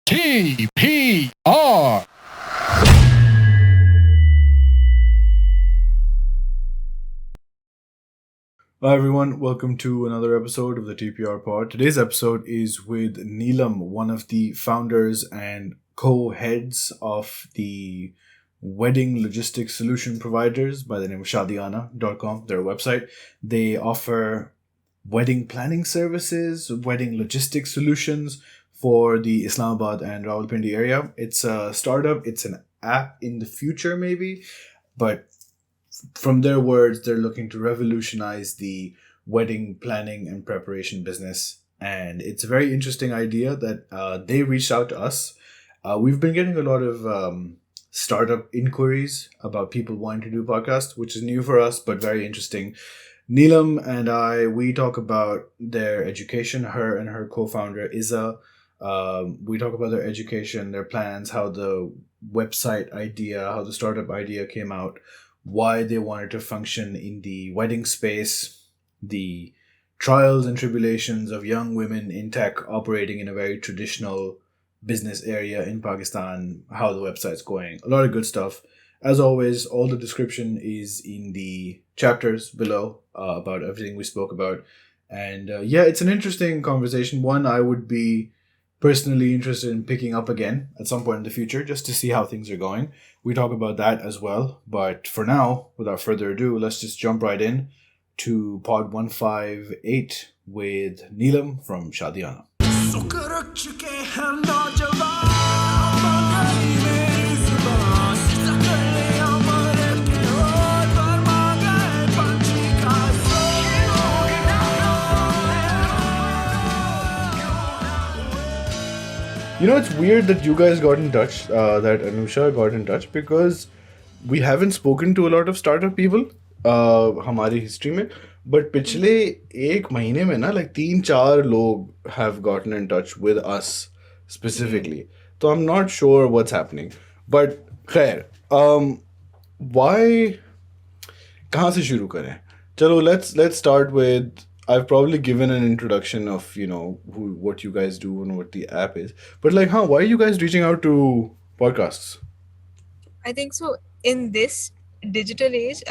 TPR. Hi everyone, welcome to another episode of the TPR Pod. Today's episode is with Neelam, one of the founders and co-heads of the wedding logistics solution providers by the name of Shadiyana.com, their website. They offer wedding planning services, wedding logistics solutions for the Islamabad and Rawalpindi area. It's a startup, it's an app in the future maybe, but from their words, they're looking to revolutionize the wedding planning and preparation business. And it's a very interesting idea that they reached out to us. We've been getting a lot of startup inquiries about people wanting to do podcasts, which is new for us, but very interesting. Neelam and I, we talk about their education, her and her co-founder, Izzah. We talk about their education, their plans, how the website idea, how the startup idea came out, why they wanted to function in the wedding space, the trials and tribulations of young women in tech operating in a very traditional business area in Pakistan, how the website's going, a lot of good stuff. As always, all the description is in the chapters below about everything we spoke about. And yeah, it's an interesting conversation. One I would be personally interested in picking up again at some point in the future just to see how things are going. We talk about that as well. But for now, without further ado, let's just jump right in to pod 158 with Neelam from Shadiyana. You know, it's weird that you guys got in touch, that Anusha got in touch, because we haven't spoken to a lot of startup people हमारी history में, but पिछले एक महीने में ना like 3-4 लोग have gotten in touch with us specifically. So I'm not sure what's happening. But खैर, why कहाँ से शुरू करें? चलो, let's start with, I've probably given an introduction of, what you guys do and what the app is. But like, why are you guys reaching out to podcasts? I think so. In this digital age,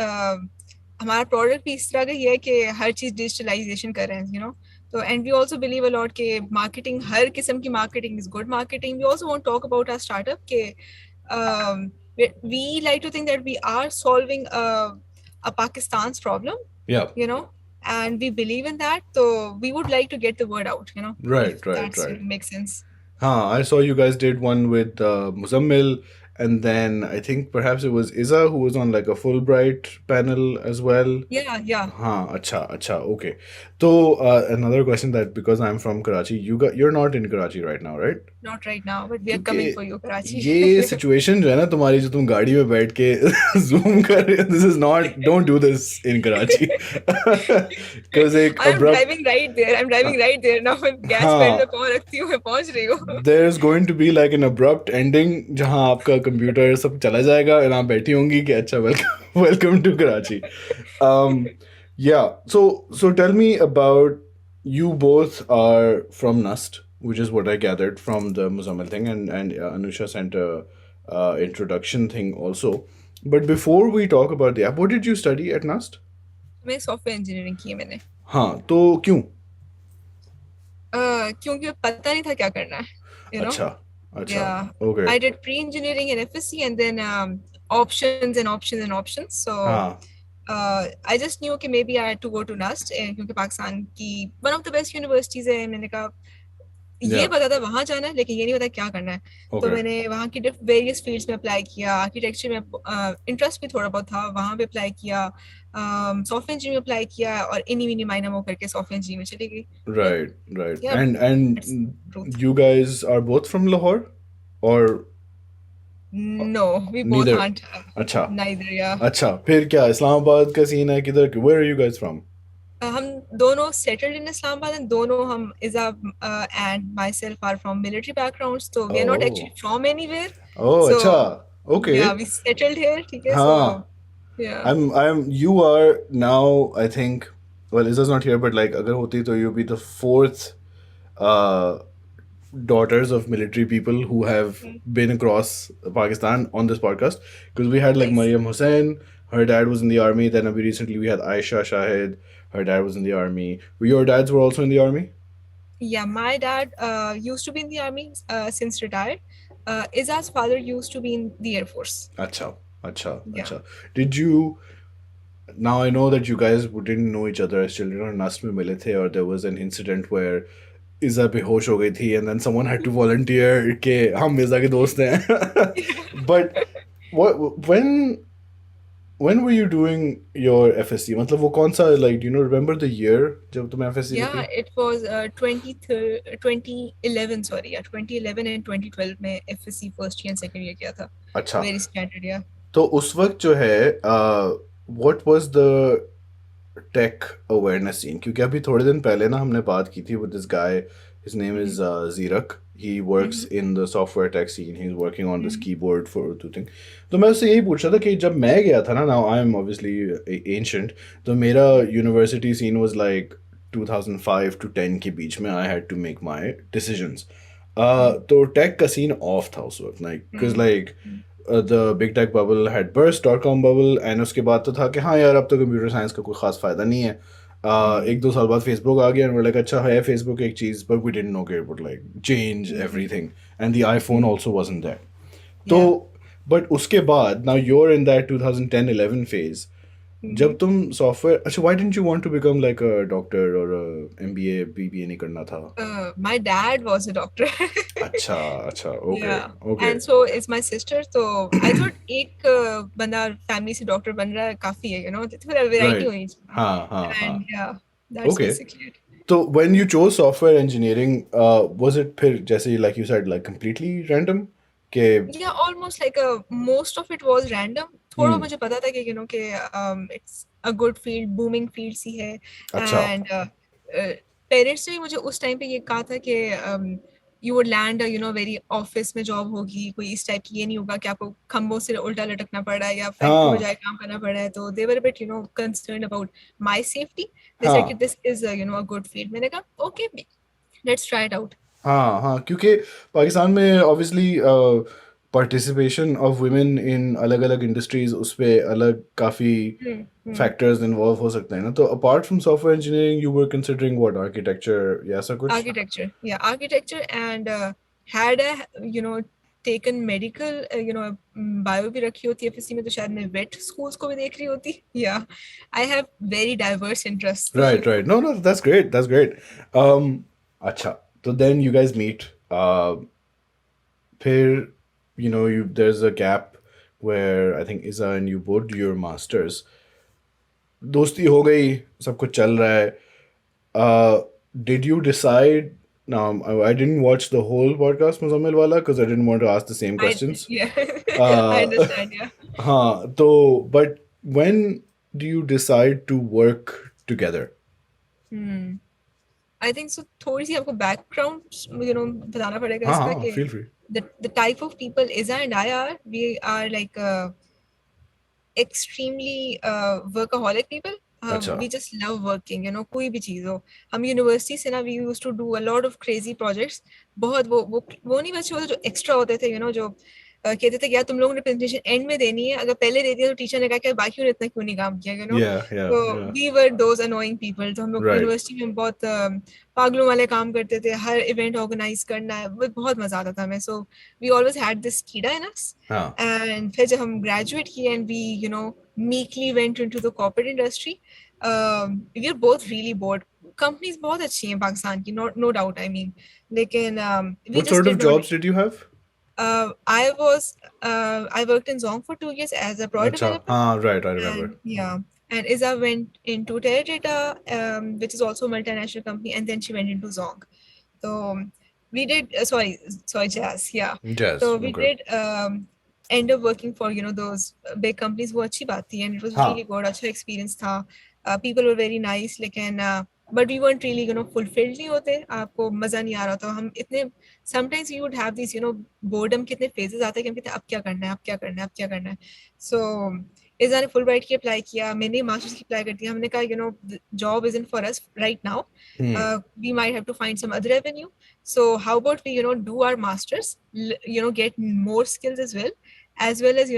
हमारा product भी इस तरह का ही है कि हर चीज digitalisation कर रहे हैं, So, and we also believe a lot कि marketing, हर किस्म की marketing is good marketing. We also want to talk about our startup कि we like to think that we are solving a Pakistan's problem. Yeah. And we believe in that. So we would like to get the word out, Right. That makes sense. I saw you guys did one with Muzammil, and then I think perhaps it was Izzah who was on like a Fulbright panel as well. Yeah. Acha, okay. So another question, that because I'm from Karachi, you're not in Karachi right now, right? Not right now, but we are coming for you, Karachi. ये situation जो है ना तुम्हारी, जो तुम गाड़ी में बैठ के zoom कर रहे हो, this is not, don't do this in Karachi. Because I'm driving right there now. gas pedal पे रखती हूँ, मैं पहुँच रही हूँ. There's going to be like an abrupt ending जहाँ आपका कंप्यूटर सब चला जाएगा और आप बैठी होंगी कि अच्छा welcome to Karachi. Yeah, so tell me about, you both are from NUST, which is what I gathered from the Muzammil thing, and Anusha sent a introduction thing also. But before we talk about the app, what did you study at NUST? मैं software engineering की है मैंने. हाँ, तो क्यों? क्योंकि पता नहीं था क्या करना है. अच्छा. Yeah. Okay. I did pre-engineering and FSC, and then options. So I just knew कि maybe I had to go to NUST, क्योंकि पाकिस्तान की one of the best universities है. मैंने कहा ये पता था वहाँ जाना है, लेकिन ये नहीं पता क्या करना है. तो मैंने वहाँ की वेरियस फील्ड्स में अप्लाई किया. आर्किटेक्चर में इंटरेस्ट भी थोड़ा बहुत था, वहाँ पे अप्लाई किया. सॉफ्टवेयर इंजीनियरिंग में अप्लाई किया, और इनी माइनर में करके सॉफ्टवेयर इंजीनियरिंग में चली गई. Right. Yeah, and you guys are both from Lahore, or no, we both neither? aren't. अच्छा. Neither, yeah. अच्छा, फिर क्या इस्लामाबाद का सीन है? किधर, where are you guys from? हम दोनों settled in Islamabad, and दोनों हम Izzah and myself are from military backgrounds, so we are not actually from anywhere. Oh, So, अच्छा. Okay. Yeah, we settled here, ठीक है? हाँ. So yeah. You are now, I think, well, Izzah's not here, but like, अगर होती तो you'll be the fourth daughters of military people who have been across Pakistan on this podcast, because we had like Nice. Mariam Hussain, her dad was in the army. Then recently we had Aisha Shahid, her dad was in the army. Your dads were also in the army? Yeah, my dad used to be in the army since retired. Izzah's father used to be in the Air Force. Acha, acha, Yeah. acha. Did you? Now I know that you guys didn't know each other as children और नस में मिले थे, or there was an incident where इज़ा बेहोश हो गई थी and then someone had to volunteer कि हम इज़ा के दोस्त हैं. But when were you doing your FSC? मतलब वो कौन सा, like, do you know, remember the year जब तुम FSC में Yeah, थी? it was 2011, sorry, yeah, 2011 and 2012 में FSC first year and second year किया था. अच्छा, Very standard, yeah. तो उस वक्त जो है what was the tech awareness scene? क्योंकि अभी थोड़े दिन पहले ना हमने बात की थी with this guy, his name is Zirak, he works in the software tech scene, he is working on this keyboard for two thing. तो मैं उससे यही पूछ रहा था कि जब मैं गया था ना, now I am obviously ancient, तो मेरा university scene was like 2005 to 10 के बीच में I had to make my decisions. तो टेक का सीन ऑफ था उस वक्त, like because like the big tech bubble had burst, dot com bubble, and उसके बाद तो था कि हाँ यार अब तो कंप्यूटर साइंस का कोई खास फ़ायदा नहीं है. एक दो साल बाद फेसबुक आ गया एंड लाइक अच्छा है फेसबुक एक चीज़, बट वी डिडंट नो कि it would like change everything, and the iPhone also wasn't there. तो बट उसके बाद now you are in that 2010-11 phase, जब तुम सॉफ्टवेयर, अच्छा why didn't you want to become like a doctor और MBA BBA नहीं करना था? My dad was a doctor. अच्छा अच्छा, okay Yeah, okay. and so is my sister. So I thought एक बंदा फैमिली से डॉक्टर बन रहा है काफी है, थोड़ा वैरायटी राइट, होनी चाहिए. हाँ हाँ हाँ, And yeah, that's okay. basically it. So when you chose software engineering, was it फिर जैसे like you said like completely random के? Yeah, almost like most of it was random. थोड़ा मुझे पता था कि कि it's a good field, booming field सी है. अच्छा, And पेरेंट्स ने भी मुझे उस टाइम पे ये कहा था कि you would land very office में जॉब होगी, कोई इस टाइप की, ये नहीं होगा कि आपको खंभों से उल्टा लटकना पड़ रहा है या फैक्ट्री में हाँ जाके काम करना पड़ रहा है. तो they were a bit concerned about my safety. They said कि हाँ this is a good field. मैंने कहा okay, let's try it out. हाँ हाँ, क्योंकि पाकिस्तान में obviously participation of women in अलग अलग इंडस्ट्रीज, उस पे अलग काफ़ी फैक्टर्स इन्वॉल्व हो सकते हैं ना. तो apart from software engineering you were considering what, architecture या ऐसा कुछ? Architecture, yeah, architecture, and had I taken medical, bio भी रखी होती है FSC में, तो शायद मैं vet schools को भी देख रही होती. Yeah, I have very diverse interests. Right, right. No, no, that's great. That's great. Acha. So then you guys meet. फिर, there's a gap where I think Iza and you both do your masters. दोस्ती हो गई, सब कुछ चल रहा है. Did you decide? Now, I didn't watch the whole podcast Muzammil wala because I didn't want to ask the same questions. Yeah, I understand. Yeah. हाँ, तो but when do you decide to work together? I think so. थोड़ी सी आपको background, बताना पड़ेगा हाँ इसका हाँ, कि feel free. the type of people Iza and I are, we are like extremely workaholic people. अच्छा. We just love working, कोई भी चीज हो. हम यूनिवर्सिटी से ना, we used to do a lot of crazy projects. बहुत वो नहीं बच्चे होते जो एक्स्ट्रा होते थे, जो कहते थे कि यार तुम लोगों ने प्रेजेंटेशन एंड में देनी है, अगर पहले दे दिया तो टीचर ने कहा कि बाकी ने इतना क्यों नहीं काम किया, Yeah, yeah, तो yeah. we were those annoying people. तो हम लोग Right. यूनिवर्सिटी में बहुत पागलों वाले काम करते थे, हर इवेंट ऑर्गेनाइज करना है, बहुत मजा आता था हमें. So we always had this कीड़ा इन अस. हाँ. एंड फिर जब हम ग्रेजुएट किए and we meekly went into the corporate industry, we are both really bored. Companies बहुत अच्छी हैं पाकिस्तान की, no doubt, I mean, लेकिन we What just sort of did not. jobs did you have? I worked in Zong for 2 years as a product अच्छा, developer. हाँ, right, I remember. And yeah, and Iza went into Teradata, which is also a multinational company, and then she went into Zong. So we did sorry, Jazz, yeah. Jazz, So we okay. did end up working for those big companies. वो अच्छी बात थी, and it was हाँ. really good, अच्छा experience था. People were very nice, लेकिन but we weren't really fulfilled नहीं होते, आपको मजा नहीं आ रहा था. हम इतने sometimes you would have these boredom, कितने phases आते हैं कि हम कहते हैं अब क्या करना है, अब क्या करना है, अब क्या करना है. So इज़ा ने फुल ब्राइट की अप्लाई किया, मैंने मास्टर्स की अप्लाई कर दिया. हमने कहा you know job isn't for us right now, we might have to find some other avenue. So how about we do our masters, get more skills as well as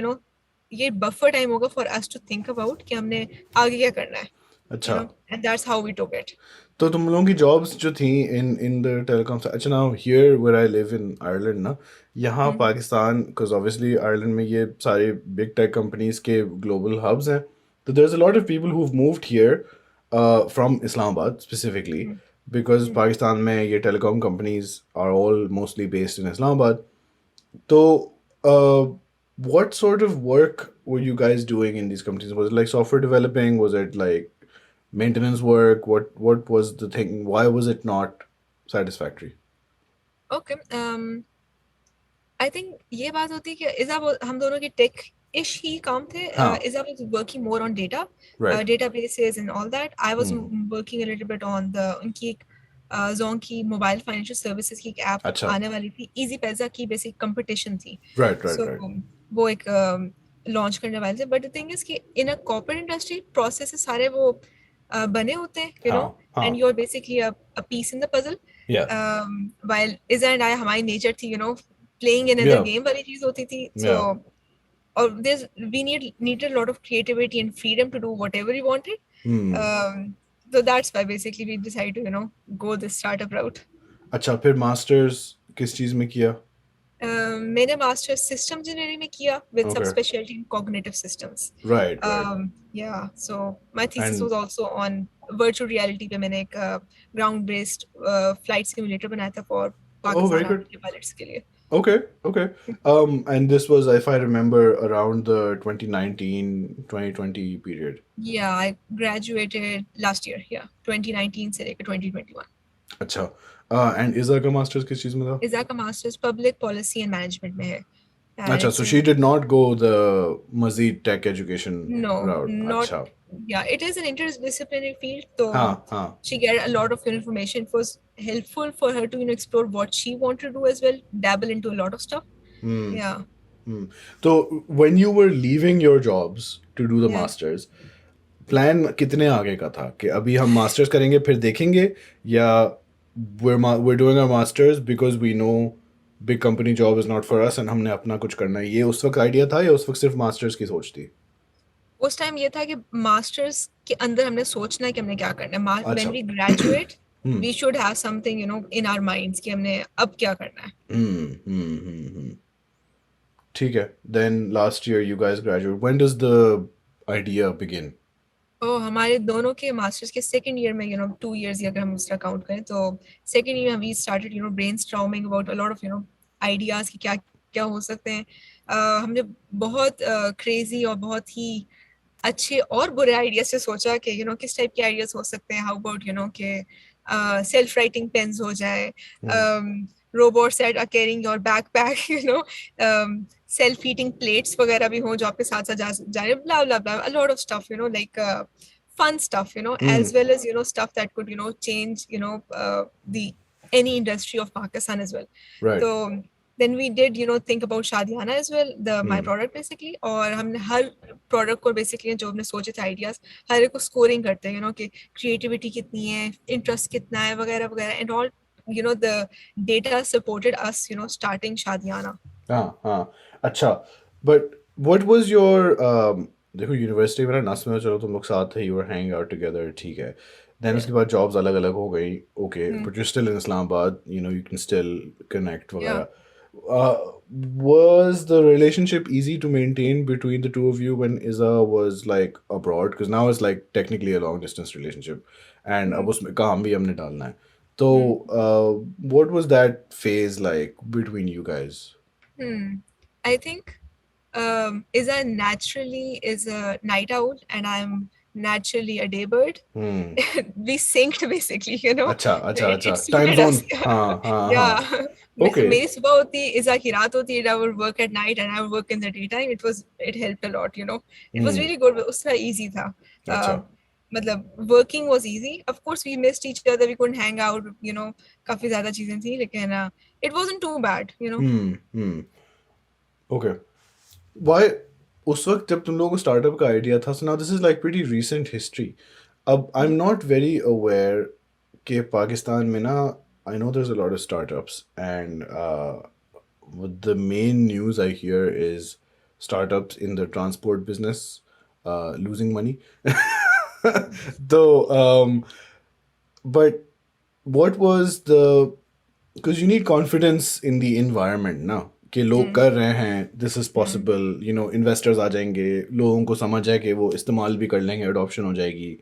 ये buffer time होगा for us to think about कि हमने आगे क्या करना है. अच्छा. And that's how we took it. तो तुम लोगों की जॉब्स जो थी इन द टेलीकॉम, अच्छा now here where I live in Ireland ना, यहाँ पाकिस्तान, बिकॉज ऑब्वियसली आयरलैंड में ये सारे बिग टेक कंपनीज के ग्लोबल हब्स हैं, तो there is a lot of people who have moved here from Islamabad specifically, because Pakistan में ये telecom companies are all mostly based in Islamabad. तो what sort of work were you guys doing in these companies? Was it like software developing? Was it like maintenance work? What was the thing? Why was it not satisfactory? Okay. I think ये बात होती है कि इज़ा हम दोनों के take ish ही काम थे. Iza was working more on data, databases and all that. I was working a little bit on the उनकी एक Zonki mobile financial services की एक ऐप आने वाली थी, Easy Pezza की बेसिक कंपटीशन थी. So वो एक लॉन्च करने वाले थे. बट द थिंग इज कि in a corporate industry processes सारे वो बने होते हैं, and you are basically a piece in the puzzle. While Iza and I, हमारी नेचर थी प्लेइंग अनदर गेम वाली चीज होती थी. सो और we needed a lot of creativity and freedom to do whatever we wanted. So that's why basically we decided to go this startup route. अच्छा, फिर masters किस चीज में किया? मैंने मास्टर्स सिस्टम इंजीनियरिंग में किया with some specialty in cognitive systems. Right. Yeah, so my thesis was also on virtual reality पे मैंने एक ground based flight simulator बनाया था for पाकिस्तान के pilots के लिए. Okay. And this was, if I remember, around the 2019-2020 period. Yeah, I graduated last year. Yeah, 2019 से लेकर 2021. अच्छा. And Izzah का मास्टर्स किस चीज में था? Izzah का masters public policy and management में है. अच्छा, so she did not go the Mazid tech education route. Not. Yeah, it is an interdisciplinary field, so she get a lot of information. It was helpful for her to explore what she wanted to do as well, dabble into a lot of stuff. Yeah. So when you were leaving your jobs to do the masters, plan कितने आगे का था कि अभी हम masters करेंगे फिर देखेंगे, या we're doing our masters because we know big company job is not for us and हमने अपना कुछ करना है, ये उस वक्त आइडिया था या उस वक्त सिर्फ मास्टर्स की सोच थी? उस टाइम ये था कि मास्टर्स के अंदर हमने सोचना है कि हमने क्या करना है. When we graduate we should have something in our minds कि हमने अब क्या करना है. ठीक है. Then last year you guys graduate. When does the idea begin? हमारे दोनों के मास्टर्स के सेकंड ईयर में 2 years अगर हम उसका काउंट करें तो सेकंड ईयर में we started brainstorming about a lot of ideas कि क्या क्या हो सकते हैं. हमने बहुत क्रेजी और बहुत ही अच्छे और बुरे आइडियाज से सोचा कि किस टाइप के आइडियाज हो सकते हैं. हाउ अबाउट कि सेल्फ राइटिंग पेन्स हो जाए, robots that are carrying your backpack, self-eating plates वगैरह भी हो जो आपके साथ साथ जा रहे, blah blah blah, a lot of stuff, like fun stuff, as well as stuff that could change the any industry of Pakistan as well. Right. So then we did think about Shadiyana as well, my product basically. और हमने हर product को basically जो हमने सोचे थे ideas हर एक को scoring करते हैं कि creativity कितनी है, interest कितना है वगैरह वगैरह, and all the data supported us starting Shadiyana. अच्छा. But what was your देखो यूनिवर्सिटी में ना में चलो तुम लोग साथ थे, you were hanging out together, ठीक है. Then उसके बाद jobs अलग अलग हो गई, okay, but you're still in Islamabad, you can still connect वगैरह. Was the relationship easy to maintain between the two of you when Izzah was like abroad? Because now it's like technically a long distance relationship, and अब उसमें काम भी हमने डालना है. So, what was that phase like between you guys? I think Izzah naturally is a night owl and I'm naturally a day bird. We synced basically, अच्छा. Time zone. Yeah. Okay. मेरी सुबह होती, Izzah की रात होती. I would work at night and I would work in the daytime. It helped a lot, It was really good. उस तरह easy था. मतलब working was easy. Of course we missed each other, we couldn't hang out, काफी ज्यादा चीजें थी, लेकिन it wasn't too bad, Okay. Why उस वक्त जब तुम लोगों को स्टार्टअप का आइडिया था, so now this is like pretty recent history. अब I'm not very aware कि पाकिस्तान में ना, I know there's a lot of startups and the main news I hear is startups in the transport business losing money. Though, but what was the, because you need confidence in the environment ना, कि लोग कर रहे हैं, this is possible, you know, investors आ जाएंगे, लोगों को समझ है कि वो इस्तेमाल भी कर लेंगे, adoption हो जाएगी.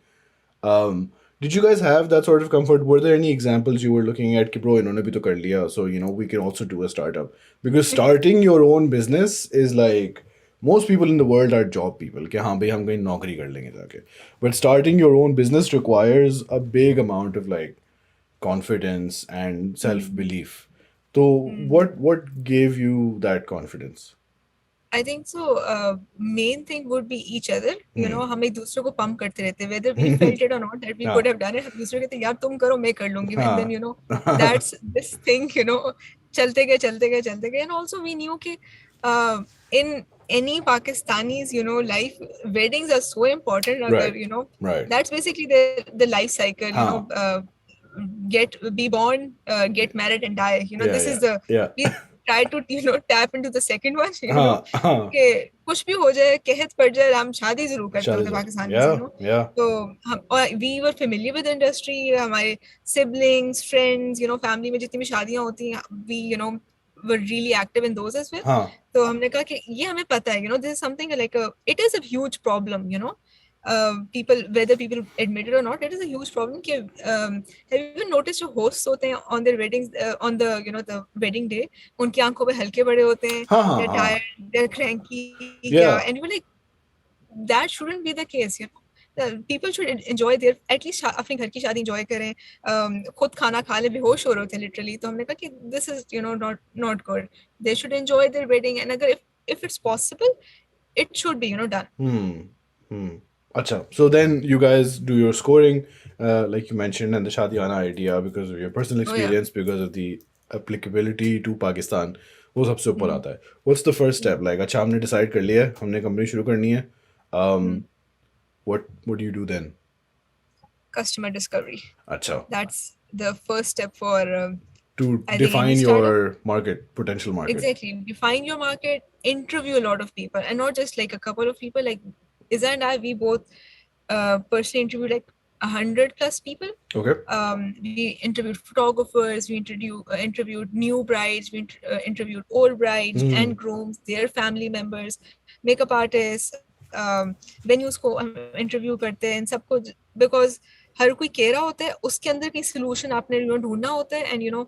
Did you guys have that sort of comfort? Were there any examples you were looking at कि bro इन्होंने भी तो कर लिया, so you know we can also do a startup? Because starting your own business is like, most people in the world are job people कि हाँ भाई हम कहीं नौकरी कर लेंगे जाके, but starting your own business requires a big amount of like confidence and self belief. So what gave you that confidence? I think so. Main thing would be each other. You know, हम एक दूसरे को pump करते रहते. Whether we felt it or not, that we could have done it. हम दूसरे को कहते यार तुम करो मैं कर लूँगी. And then you know, that's this thing. You know, चलते गए. And also we knew कि in any Pakistani's life, weddings are so important. Right. You know, Right. that's basically the life cycle. You know, be born, get married and die. You know, this is the we try to tap into the second one. You know, कि कुछ भी हो जाए, कहत पड़ जाए, हम शादी जरूर करते होते पाकिस्तानी. You know, तो we were familiar with the industry. हमारे siblings, friends, you know, family में जितनी भी शादियां होती हैं, we were really active in those as well. तो हमने कहा कि ये हमें पता है. You know, this is something like it is a huge problem. You know. Whether people admit it or not, it is a huge problem. Have you even noticed जो hosts होते हैं on their weddings, on the the wedding day, उनकी आंखों पे हल्के बड़े होते हैं, they're tired, they're cranky, and you're like, that shouldn't be the case, you know. People should enjoy their, at least अपने घर की शादी enjoy करें, खुद खाना खा ले, बेहोश हो रहे होते हैं literally. तो हमने कहा कि this is not good. They should enjoy their wedding, and अगर if it's possible, it should be done. Acha. So then you guys do your scoring, like you mentioned, and the Shadiyana idea because of your personal experience, because of the applicability to Pakistan. वो सबसे ऊपर आता है. What's the first step? Like, अच्छा हमने decide कर लिया है, हमने company शुरू करनी है. What do you do then? Customer discovery. Acha. That's the first step for to define your market, potential market. Exactly. Define your market, interview a lot of people, and not just like a couple of people. Like Izzah and I, we both personally interviewed like 100+ people. Okay. We interviewed photographers, we interviewed new brides, we interviewed old brides and grooms, their family members, makeup artists, venues को interview करते हैं, इन सबको, because हर कोई कह रहा होता है, उसके अंदर की solution आपने ढूंढना होता है, and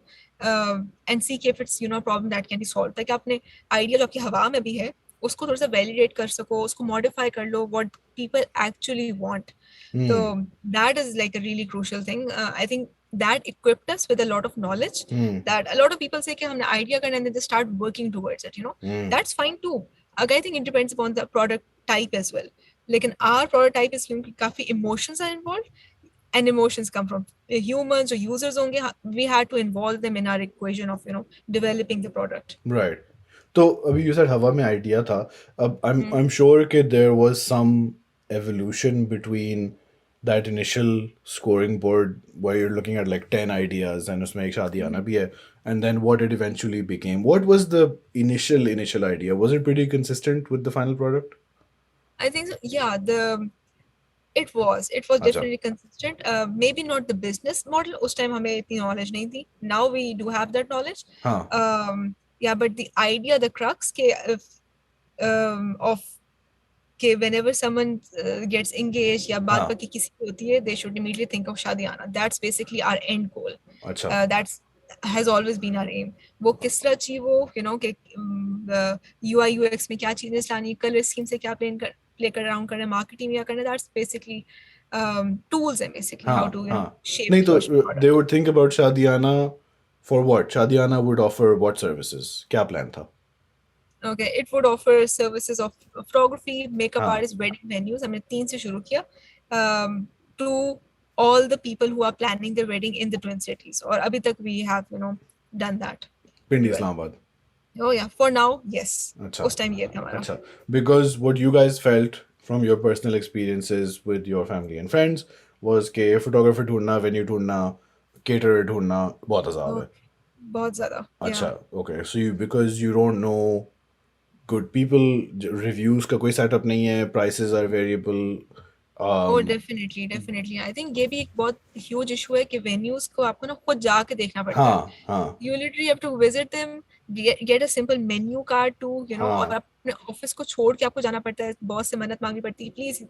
and see if it's a problem that can be solved. ताकि आपने idea जो आपकी हवा में भी है, उसको थोड़ा सा validate कर सको, उसको modify कर लो, what people actually want. So that is like a really crucial thing. I think that equipped us with a lot of knowledge that a lot of people say कि हमने idea करना, and then they start working towards it. That's fine too. Again, I think it depends upon the product type as well. Like our product type is काफी emotions are involved, and emotions come from humans or users only. We had to involve them in our equation of developing the product. Right. So abhi you said हवा में idea था. I'm sure that there was some evolution between that initial scoring board where you're looking at like 10 ideas and उसमें एक शादियाना भी है, and then what it eventually became. What was the initial idea? Was it pretty consistent with the final product? I think so. Yeah, it was definitely consistent. Maybe not the business model. उस time हमें इतनी knowledge नहीं थी. Now we do have that knowledge. Yeah, but the idea, the crux of whenever someone gets engaged या बात पक्की किसी की होती है, they should immediately think of शादियाना. That's basically our end goal. That's has always been our aim. वो किस तरह अचीव हो, कि UI UX में क्या चीजें लानी, कलर स्कीम से क्या play around करना, marketing क्या करना. That's basically tools and basically how to shape. नहीं तो they would think about शादियाना for what? शादियाना would offer what services? क्या plan था? Okay, it would offer services of photography, makeup artists, wedding venues. हमने 3 से शुरू किया to all the people who are planning their wedding in the Twin Cities. और अभी तक we have done that. Pindi, Islamabad. Oh yeah, for now, yes. अच्छा उस time ये था हमारा. अच्छा because what you guys felt from your personal experiences with your family and friends was कि photographer ढूंढना venue ढूंढना caterer ढूंढना बहुत अजाब Oh, है. बहुत ज़्यादा. अच्छा Yeah. okay so you because you don't know good people reviews का कोई setup नहीं है prices are variable Oh, um, definitely, definitely. I think ये भी एक बहुत huge issue है कि venues को आपको ना खुद जाके देखना पड़ता है. हाँ हाँ You literally have to visit them, get a simple menu card too, you know, और हाँ अपने ऑफिस को छोड़ के आपको जाना पड़ता है. बॉस से मन्नत मांगनी पड़ती है, please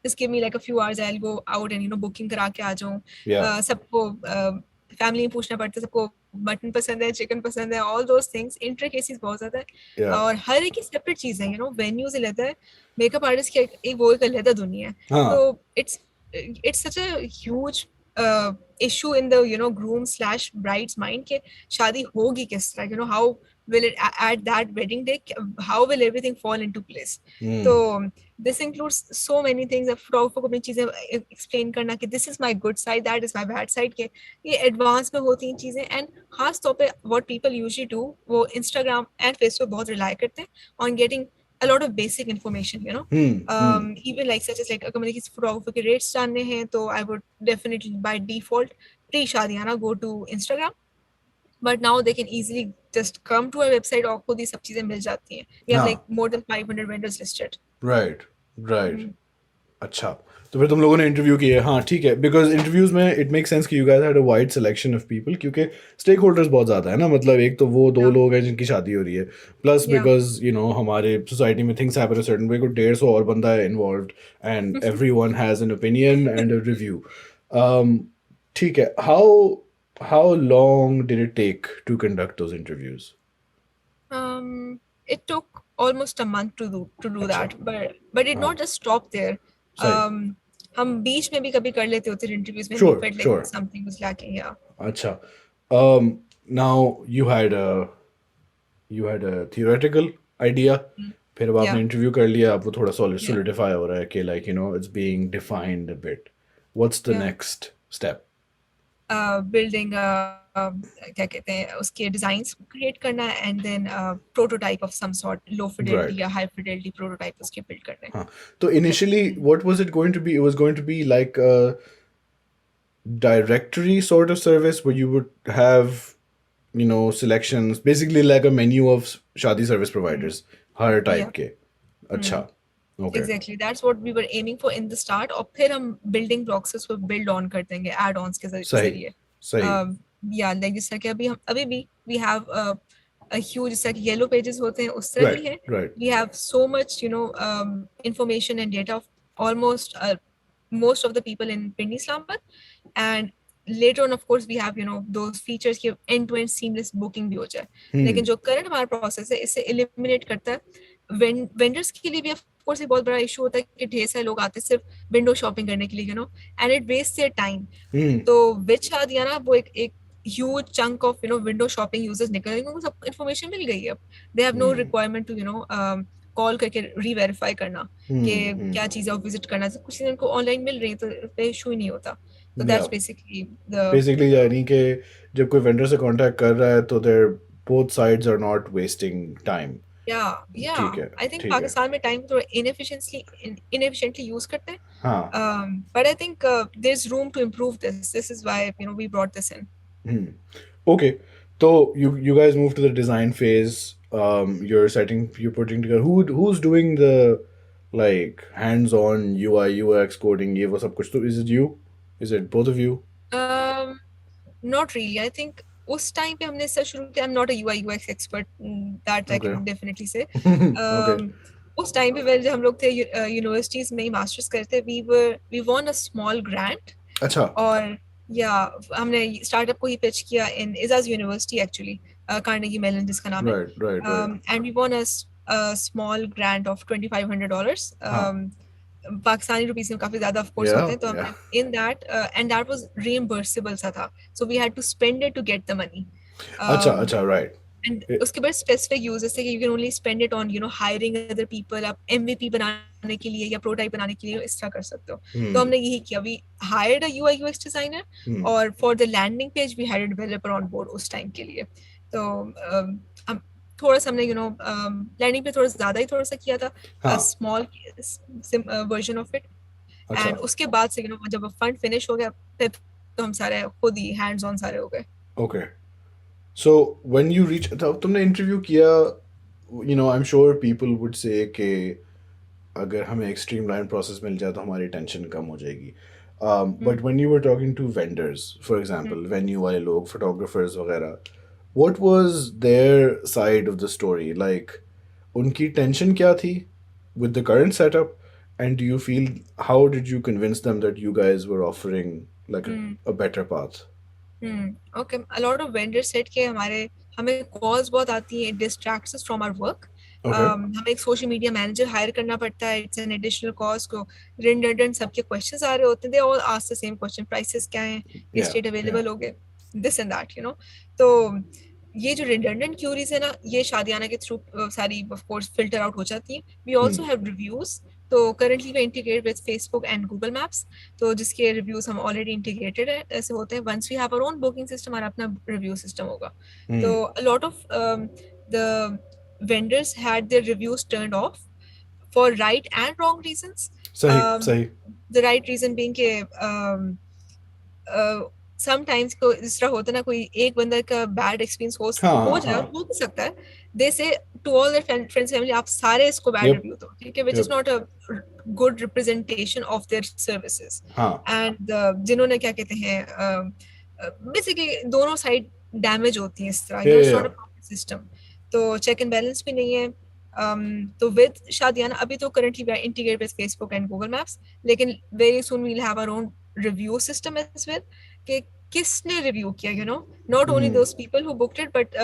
just give me like a few hours, I'll go out and you know booking करा के आ जाऊँ. yeah सबको फैमिली में पूछना पड़ता है, सबको मटन पसंद है, चिकन पसंद है, ऑल दोस थिंग्स. इंट्रिकेसीज बहुत ज्यादा है yeah और हर एक की सेपरेट चीज है. यू नो वेन्यू से लेता है मेकअप आर्टिस्ट की एक वो एक अलग दुनिया है. हाँ तो it's such a huge issue in the you know groom slash bride's mind कि शादी होगी किस तरह, you know how will it at that wedding day, how will everything fall into place. तो this includes so many things. photographer को अपनी चीजें explain करना कि this is my good side, that is my bad side, के ये advance में होती हैं चीजें. and खास तौर पे what people usually do वो Instagram and Facebook बहुत rely करते हैं on getting a lot of basic information, you know. Even like such as like अगर मुझे किसी photographer के rates जानने हैं तो I would definitely by default pre शादियाना go to Instagram. But now they can easily just come to our website और खुद ही सब चीजें मिल जाती हैं. We have like हाँ more than 500 vendors listed. right right अच्छा तो फिर तुम लोगों ने इंटरव्यू किए हाँ ठीक है बिकॉज इंटरव्यूज में इट मेक सेंस कि you guys had a wide selection of people क्योंकि स्टेक होल्डर्स बहुत ज़्यादा है ना मतलब एक तो वो दो Yeah, लोग हैं जिनकी शादी हो रही है plus yeah. Because you know हमारे सोसाइटी में things happen a certain way को 150 और बंदा है involved and everyone has an opinion and a review ठीक है how long did it take to conduct those interviews It took almost a month to do अच्छा that, but it हाँ not just stop there. सही हम बीच में भी कभी कर लेते होते इंटरव्यूज में. We sure felt like sure something was lacking. Yeah. अच्छा now you had a theoretical idea Mm. फिर अब आपने Yeah. इंटरव्यू कर लिया अब वो थोड़ा Yeah. solidify हो रहा है कि like you know it's being defined a bit what's the Yeah. next step Building क्या कहते हैं उसके डिजाइन्स क्रिएट करना and then prototype of some sort, low right fidelity या हाई फिडेलिटी प्रोटोटाइप उसके बिल्ड करने. हाँ तो initially what was it going to be it was going to be like a directory sort of service where you would have you know selections basically like a menu of शादी service providers हर type Yeah. के अच्छा okay Exactly, that's what we were aiming for in the start. और फिर हम building blocks उसको build on कर देंगे add ons के सही जरिए. सही या लाइक जिस तरह के अभी भी वी हैव a huge, जिस तरह के येलो पेजेस होते हैं उस तरह right ही है. right We have so much you know information and data of almost most of the people in Pindi, Islamabad. And later on of course we have you know those features कि end to end seamless booking भी हो जाए. लेकिन जो current हमारा process है इसे eliminate करता है. वेंडर्स के लिए भी ऑफ कोर्स एक बहुत बड़ा इशू होता है कि ढेर सारे लोग आते हैं सिर्फ विंडो शॉपिंग करने के लिए, you know, and it waste their time. तो विद शादियाना वो एक huge chunk of you know window shopping users निकल गए, उनको सब information मिल गई है अब. They have no requirement to you know call करके री-वेरीफाई करना कि क्या चीज़ें आप विजिट करना, सब कुछ चीज़ें उनको ऑनलाइन मिल रही है तो पे इशू ही नहीं होता. तो that's yeah basically the basically यानी कि जब कोई वेंडर से कांटेक्ट कर रहा है तो there both sides are not wasting time या ठीक है आई थिंक ठीक है पाकिस्तान में टाइम थोड़ा इनएफिशिएंटली यूज करते हैं. हाँ But I think there's room to improve this. This is why you know we brought this in. okay so you guys move to the design phase you're putting together who's doing the like hands-on UI UX coding ये वो सब कुछ तो is it you is it both of you Um, Not really. I think उस time पे हमने इससे शुरू किया. I'm not a UI UX expert, that I okay can definitely say. okay उस टाइम पे जब हम लोग थे यूनिवर्सिटीज में ही मास्टर्स करते, we won a small grant. अच्छा और या हमने स्टार्टअप को ही पिच किया in Iza's university actually, Carnegie Mellon जिसका नाम है. right and we won a small grant of $2,500. हाँ पाकिस्तानी रुपीस में काफी ज्यादा ऑफ कोर्स yeah होते हैं, तो yeah हमने in that and that was reimbursable सा था. So we had to spend it to get the money. अच्छा right एंड उसके बाद स्पेसिफिक यूजर्स थे कि you can only spend it on you know hiring other people. आप MVP बनाने के लिए या प्रोटाइप बनाने के लिए इस तरह कर सकते हो. तो हमने यही किया. We hired a UI UX designer और for the landing page we had a developer on board उस टाइम के लिए. तो थोड़ा सा हमने लैंडिंग पे थोड़ा ज्यादा ही थोड़ा सा किया था, हाँ. Small version of it. अच्छा. एंड उसके बाद से जब फंड फिनिश हो गया, फिर तो हम सारे खुद ही हैंड्स ऑन सारे हो गए. Okay. So when you reach, तुमने इंटरव्यू किया, I am sure people would say कि अगर हमें एक स्ट्रीमलाइन प्रोसेस मिल जाए तो हमारी टेंशन कम हो जाएगी. But when you were talking to vendors, for example venue वाले लोग, फोटोग्राफर्स वगैरह, what was their side of the story like? उनकी टेंशन क्या थी with the current setup, and do you feel, how did you convince them that you guys were offering like a better path? Okay, a lot of vendors set के हमें calls बहुत आती हैं, distracts us from our work. Okay. हमें एक social media manager hire करना पड़ता है, इट्स एन एडिशनल कॉस्ट. को रिडंडेंट सबके क्वेश्चंस आ रहे होते हैं, they all ask the same question, prices क्या हैं, किस Yeah. डेट अवेलेबल हो गए, दिस एंड दैट तो ये जो रिडंडेंट क्यूरीज है ना, ये शादियाना के थ्रू सारी ऑफ कोर्स फिल्टर आउट हो जाती हैं. We also have reviews. तो currently we integrate with Facebook and Google Maps, तो जिसके रिव्यूज हम ऑलरेडी इंटीग्रेटेड है ऐसे होते हैं. Once we have our own booking system, हमारा अपना रिव्यू सिस्टम होगा. तो a lot of the vendors had their reviews turned off for right and wrong reasons. सही सही. The right reason being कि समटाइम्स को इस तरह होता है ना, कोई एक बंदा का बैड एक्सपीरियंस हो जाए, और हो भी सकता है. They say to all their friends family, आप सारे इसको बैड रिव्यू दो, ठीक है, which is not a good representation of their services. And जिन्होंने क्या कहते हैं, बेसिकली दोनों साइड डैमेज होती है इस तरह. It's not a proper system. तो चेक एंड बैलेंस भी नहीं है. तो विद शादियाना अभी तो currently we are integrated with Facebook and Google Maps, लेकिन very soon we will have our own review system as well, कि किसने रिव्यू किया, not only those people who booked it, but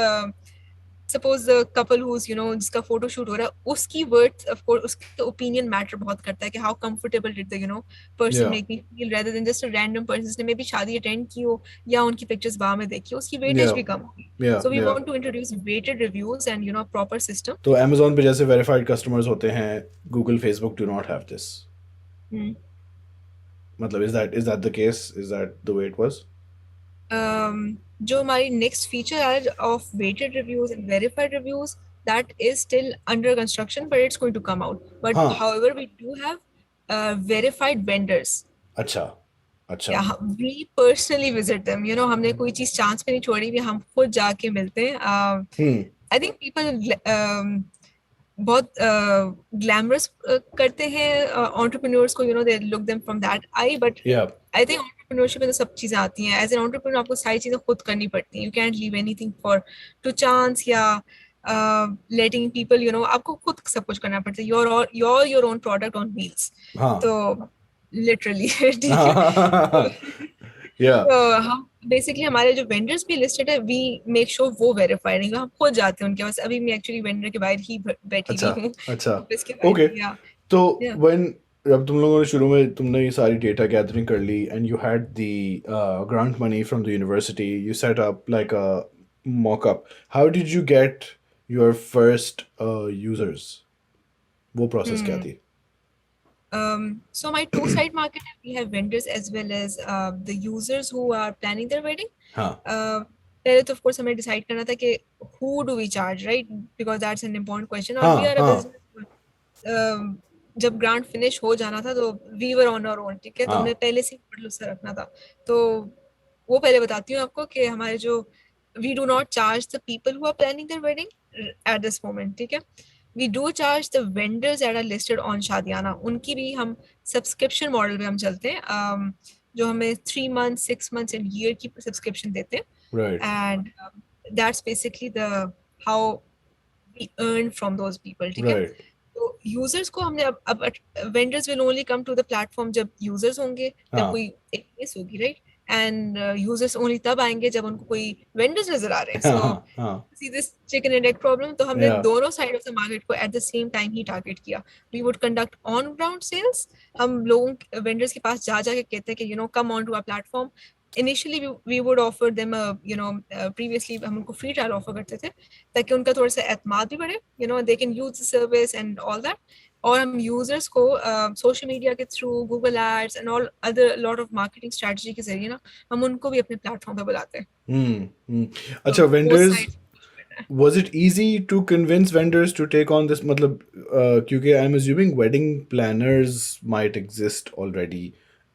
suppose the couple whose जिसका photo shoot हो रहा है, उसकी words of course, उसका ओपिनियन मैटर बहुत करता है, कि how comfortable did the person make me feel, rather than just a random person जिसने मे बी शादी अटेंड की हो या उनकी पिक्चर्स वहां में देखी हो, उसकी वेटेज भी कम होगी. So we want to introduce weighted reviews and proper system. तो Amazon पे जैसे वेरीफाइड कस्टमर्स होते हैं, Google, Facebook do not have this. मतलब is that the case? Is that the way it was? जो हमारी नेक्स्ट फीचर है of weighted reviews and verified reviews, that is still under construction, but it's going to come out. But however, we do have verified vendors. अच्छा. Yeah, we personally visit them. हमने कोई चीज chance पे नहीं छोड़ी, भी हम खुद जाके मिलते हैं. I think people बहुत ग्लैमरस करते हैं एंटरप्रेन्योर्स को, they look them from that eye, but I think entrepreneurship में तो सब चीजें आती हैं. एज एन एंटरप्रेन्योर आपको सारी चीजें खुद करनी पड़ती हैं. You can't leave anything for to chance या लेटिंग पीपल, आपको खुद सब कुछ करना पड़ता है. Your own product on wheels. तो लिटरली तो हम बेसिकली हमारे जो वेंडर्स भी लिस्टेड है, वी मेक श्योर वो वेरीफाइड है. हम खुद जाते हैं उनके पास. अभी मैं एक्चुअली वेंडर के बाहर ही बैठी हुई हूँ. अच्छा. ओके. तो व्हेन जब तुम लोगों ने शुरू में तुमने ये सारी डेटा गैदरिंग कर ली and you had the grant money from the university, you set up like a mockup, how did you get your first users? वो प्रोसेस क्या थी? So my two-side market, we have vendors as well as the users who are planning their wedding. पहले तो of course हमें decide करना था कि who do we charge, right? Because that's an important question. और we are a business. जब grant finish हो जाना था तो we were on our own, ठीक है. तो हमें पहले से ही रखना था. तो वो पहले बताती हूँ आपको कि हमारे जो we do not charge the people who are planning their wedding at this moment, ठीक है. We do charge the vendors that are listed on Shadiyana. उनकी भी हम सब्सक्रिप्शन मॉडल पे हम चलते हैं, जो हमें 3 months, 6 months and year की सब्सक्रिप्शन देते हैं. And that's basically the how we earn from those people, ठीक है. तो यूजर्स को हमने अब vendors will only come to the platform जब यूजर्स होंगे, तब कोई एक केस होगी, राइट. एंड यूजर्स ओनली तब आएंगे जब उनको कोई वेंडर्स नजर आ रहे हैं. So see this chicken and egg problem. तो हमने दोनों साइड ऑफ द मार्केट को एट द सेम टाइम ही टारगेट किया. We would conduct on ground sales. हम लोगों वेंडर्स के पास जा जाके कहते हैं कि come on to our platform. Initially we would offer them previously हम उनको free trial offer करते थे, ताकि उनका थोड़ा सा एतमाद भी बढ़े, they can use the service and all that. और हम यूजर्स को सोशल मीडिया के through, Google ads and all other lot of marketing strategy के जरिए हम उनको भी अपने प्लेटफॉर्म पे बुलाते हैं. अच्छा, vendors Was it easy to convince vendors to take on this? मतलब क्योंकि I'm assuming wedding planners might exist already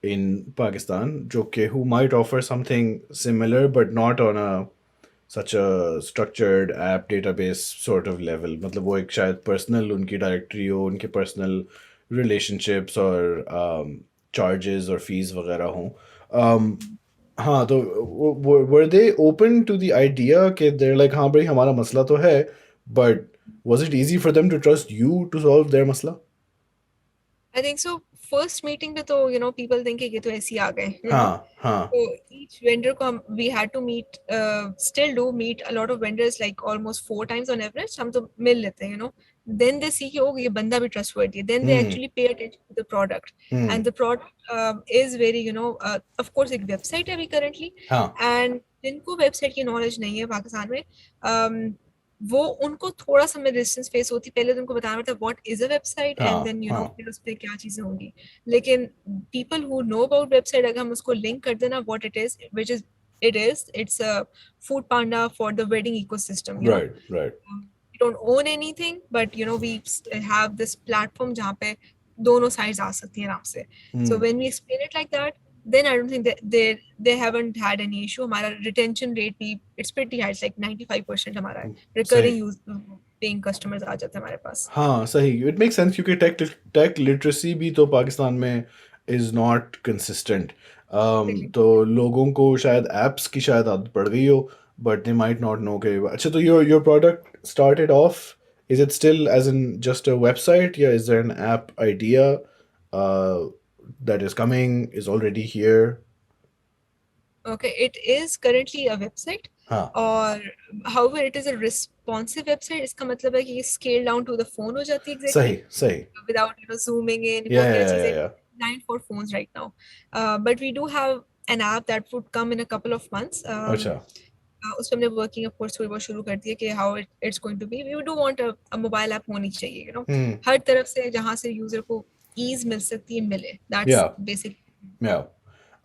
in Pakistan, जो कि who might offer something similar but not on a such a structured app database sort of level. मतलब वो एक शायद personal उनकी directory हो, उनके personal relationships और charges और fees वगैरह हों. Um, हाँ तो were they open to the idea कि they're like हाँ भाई हमारा मसला तो है, but was it easy for them to trust you to solve their मसला? I think so. First meeting पे तो people think कि ये तो ऐसे ही आ गए. हाँ हाँ. So each vendor को we had to meet, still do meet a lot of vendors like almost 4 times on average. हम तो मिल लेते हैं. Then they see कि oh ये बंदा भी trustworthy है. Then they actually pay attention to the product. And the product is very of course एक website है अभी currently. हाँ. And जिनको website की knowledge नहीं है पाकिस्तान में, वो उनको थोड़ा सा में रेजिस्टेंस फेस होती. पहले तो उनको बताना पड़ता है what is a website and then फिर उस पे क्या चीजें होंगी. लेकिन people who know about website, अगर हम उसको लिंक कर देना what it is, which is it's a food panda for the wedding ecosystem. Right. We don't own anything, but we have this platform जहाँ पे दोनों sides आ सकती हैं आराम से. So when we explain it like that, then I don't think that they haven't had any issue. हमारा retention rate भी it's pretty high. It's like 95% हमारा है. Recurring paying customers आ जाते हैं हमारे पास. हाँ सही. It makes sense क्योंकि tech literacy भी तो पाकिस्तान में is not consistent. तो लोगों को शायद apps की शायद आदत पड़ गई हो, but they might not know कि अच्छा तो your product started off, is it still as in just a website, या is there an app idea that is coming, is already here? Okay, it is currently a website. हाँ. और however it is a responsive website. इसका मतलब है कि ये scale down to the phone हो जाती है exactly. सही. Without zooming in. Yeah. Designed for phones right now. But we do have an app that would come in a couple of months. अच्छा. उस पर हमने working of course थोड़ी बहुत शुरू कर दी है कि how it's going to be. We do want a mobile app होनी चाहिए. हर तरफ से जहाँ से user को ease मिल सकती है मिले. That's basic. Yeah.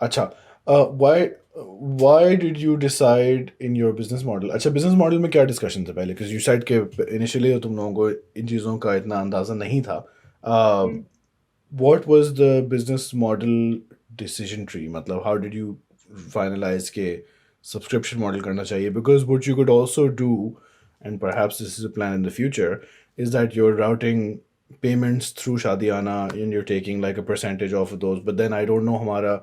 अच्छा. Why did you decide in your business model? अच्छा business model में क्या discussion था पहले? Because you said कि initially तुम लोगों को इन चीज़ों का इतना अंदाज़ा नहीं था. What was the business model decision tree? मतलब how did you finalize के subscription model करना चाहिए? Because what you could also do, and perhaps this is a plan in the future, is that you're routing payments through Shadiyana and you're taking like a percentage off of those. But then I don't know हमारा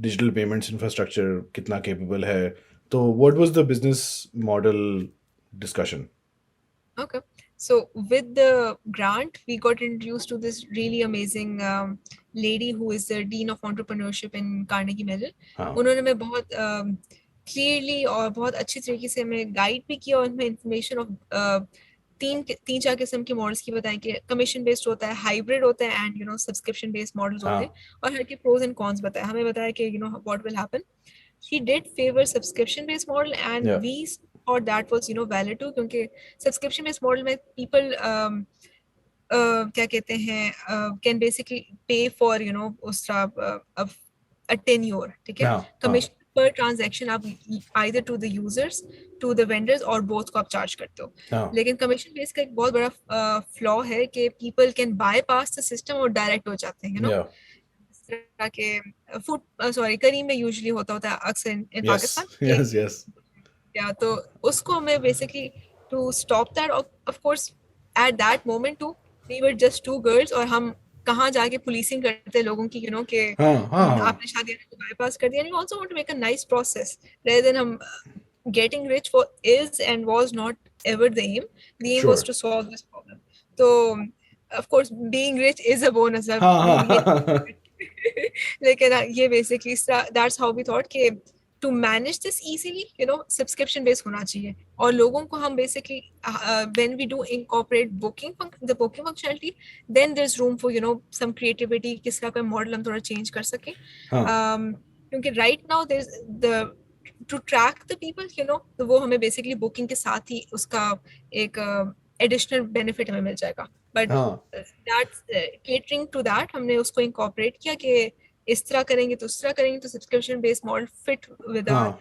digital payments infrastructure कितना capable है. So what was the business model discussion? Okay. So with the grant, we got introduced to this really amazing lady who is the Dean of Entrepreneurship in Carnegie Mellon. उन्होंने हमें बहुत clearly और बहुत अच्छी तरीके से हमें guide भी किया और हमें information of तीन चार किस्म के मॉडल्स की बताएं कि कमीशन बेस्ड होता है, हाइब्रिड होता है एंड सब्सक्रिप्शन बेस्ड मॉडल्स होते हैं और हर के प्रोज एंड कॉन्स बताया. हमें बताया कि what will happen. He did favor subscription based model and we thought that was valid too, क्योंकि subscription based model में people क्या कहते हैं can basically pay for उसका a tenure. ठीक है. कमीशन per transaction आप either to the users, to the vendors और both को आप charge करते हो. लेकिन commission based का एक बहुत बड़ा flaw है कि people can bypass the system और direct हो जाते हैं. के फूड करीम में यूजुअली होता है अक्सर इन पाकिस्तान. yes. या तो उसको हमें basically to stop that. Of course at that moment two we were just two girls और हम कहाँ जाके पुलिसिंग करते लोगों की कि आपने शादी को बाईपास कर दिया. And we also want to make a nice process rather than हम getting rich for is and was not ever the aim. The aim was to solve this problem. So of course being rich is a bonus. लेकिन ये basically that's how we thought कि to manage this easily subscription based होना चाहिए. और लोगों को हम basically when we do incorporate the booking functionality, then there's room for some creativity. किसका कोई model हम थोड़ा change कर सकें. क्योंकि right now there's the to track the people तो वो हमें basically booking के साथ ही उसका एक additional benefit हमें मिल जाएगा. But that's catering to that हमने उसको incorporate किया कि इस तरह करेंगे तो उस तरह करेंगे तो subscription based model fit with our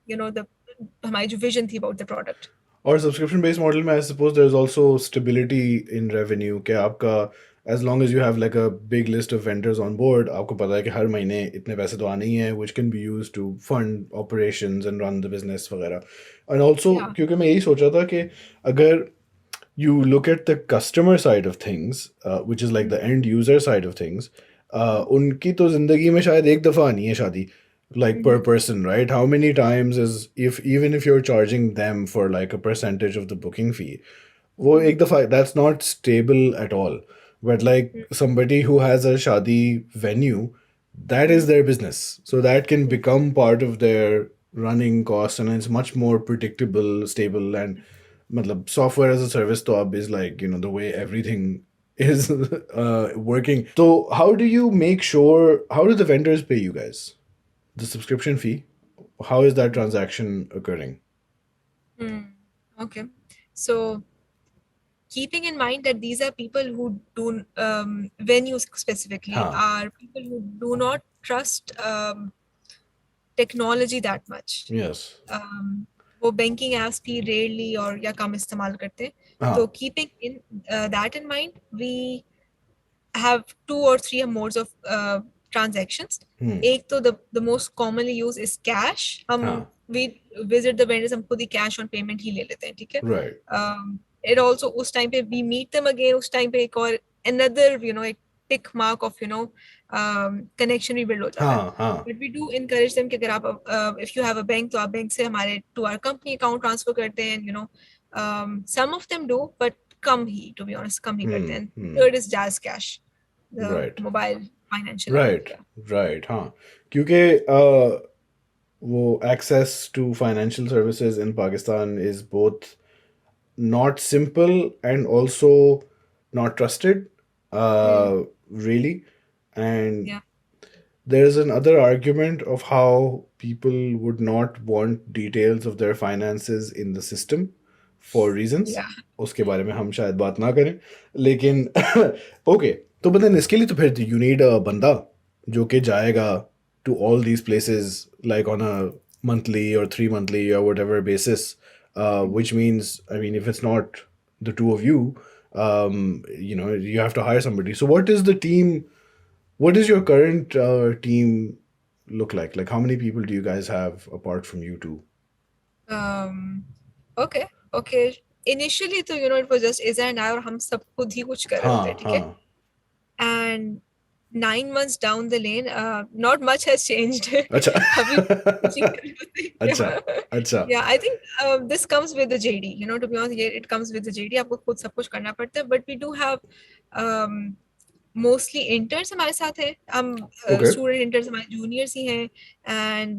the हमारी जो vision थी about the product. और सब्सक्रिप्शन बेस्ड मॉडल में I suppose there is also stability in revenue कि आपका as long as you have like a big list of vendors on board, आपको पता है कि हर महीने इतने पैसे तो आने ही हैं which can be used to fund operations and run the business वगैरह. And also Yeah. क्योंकि मैं यही सोचा था कि अगर you look at the customer side of things, which is like the end user side of things, उनकी तो जिंदगी में शायद एक दफ़ा नहीं है शादी, like per person, right? How many times is, if even if you're charging them for like a percentage of the booking fee, वो एक दफ़ा, that's not stable at all. But like somebody who has a shadi venue, that is their business, so that can become part of their running costs, and it's much more predictable, stable, and matlab, software as a service to ab is like, you know, the way everything is working. So how do you make sure, how do the vendors pay you guys the subscription fee? How is that transaction occurring? Okay. So keeping in mind that these are people who do venues specifically Huh. are people who do not trust technology that much. Yes. वो banking apps भी rarely और या कम इस्तेमाल करते हैं. हाँ. So keeping in that in mind, we have 2 or 3 modes of transactions. एक तो the most commonly used is cash. हम we visit the vendors, हम खुद ही cash on payment ही ले लेते हैं, ठीक है? Right. It also उस time पे we meet them again, उस time पे एक और another, you know, एक tick mark of, you know, connection भी build हो जाता है. हाँ. But we do encourage them कि अगर आप if you have a bank, तो आप बैंक से हमारे to our company account transfer करते हैं, you know. Some of them do, but come he, to be honest, कम ही करते हैं. Third is Jazz Cash, the Right. mobile financial. Right. Right. हाँ. क्योंकि वो access to financial services in Pakistan is both not simple and also not trusted, really. And Yeah. there's another argument of how people would not want details of their finances in the system for reasons. Yeah. उसके बारे में हम शायद बात ना करें, लेकिन okay, तो बता इसके लिए तो फिर you need a बंदा जो कि जाएगा to all these places like on a monthly or 3 monthly or whatever basis, which means, I mean, if it's not the two of you, you know, you have to hire somebody. So what is the team? What does your current team look like? Like, how many people do you guys have apart from you two? Okay. Initially, तो you know, it was just Izzah and I, और हम सब खुद ही कुछ कर रहे होते हैं, ठीक है? And 9 months down the lane, not much has changed. अच्छा. अच्छा. Yeah, I think this comes with the JD. You know, to be honest, it comes with the JD. आपको खुद सब कुछ करना पड़ता है. But we do have mostly interns हमारे साथ हैं. हम student interns हमारे juniors ही हैं, and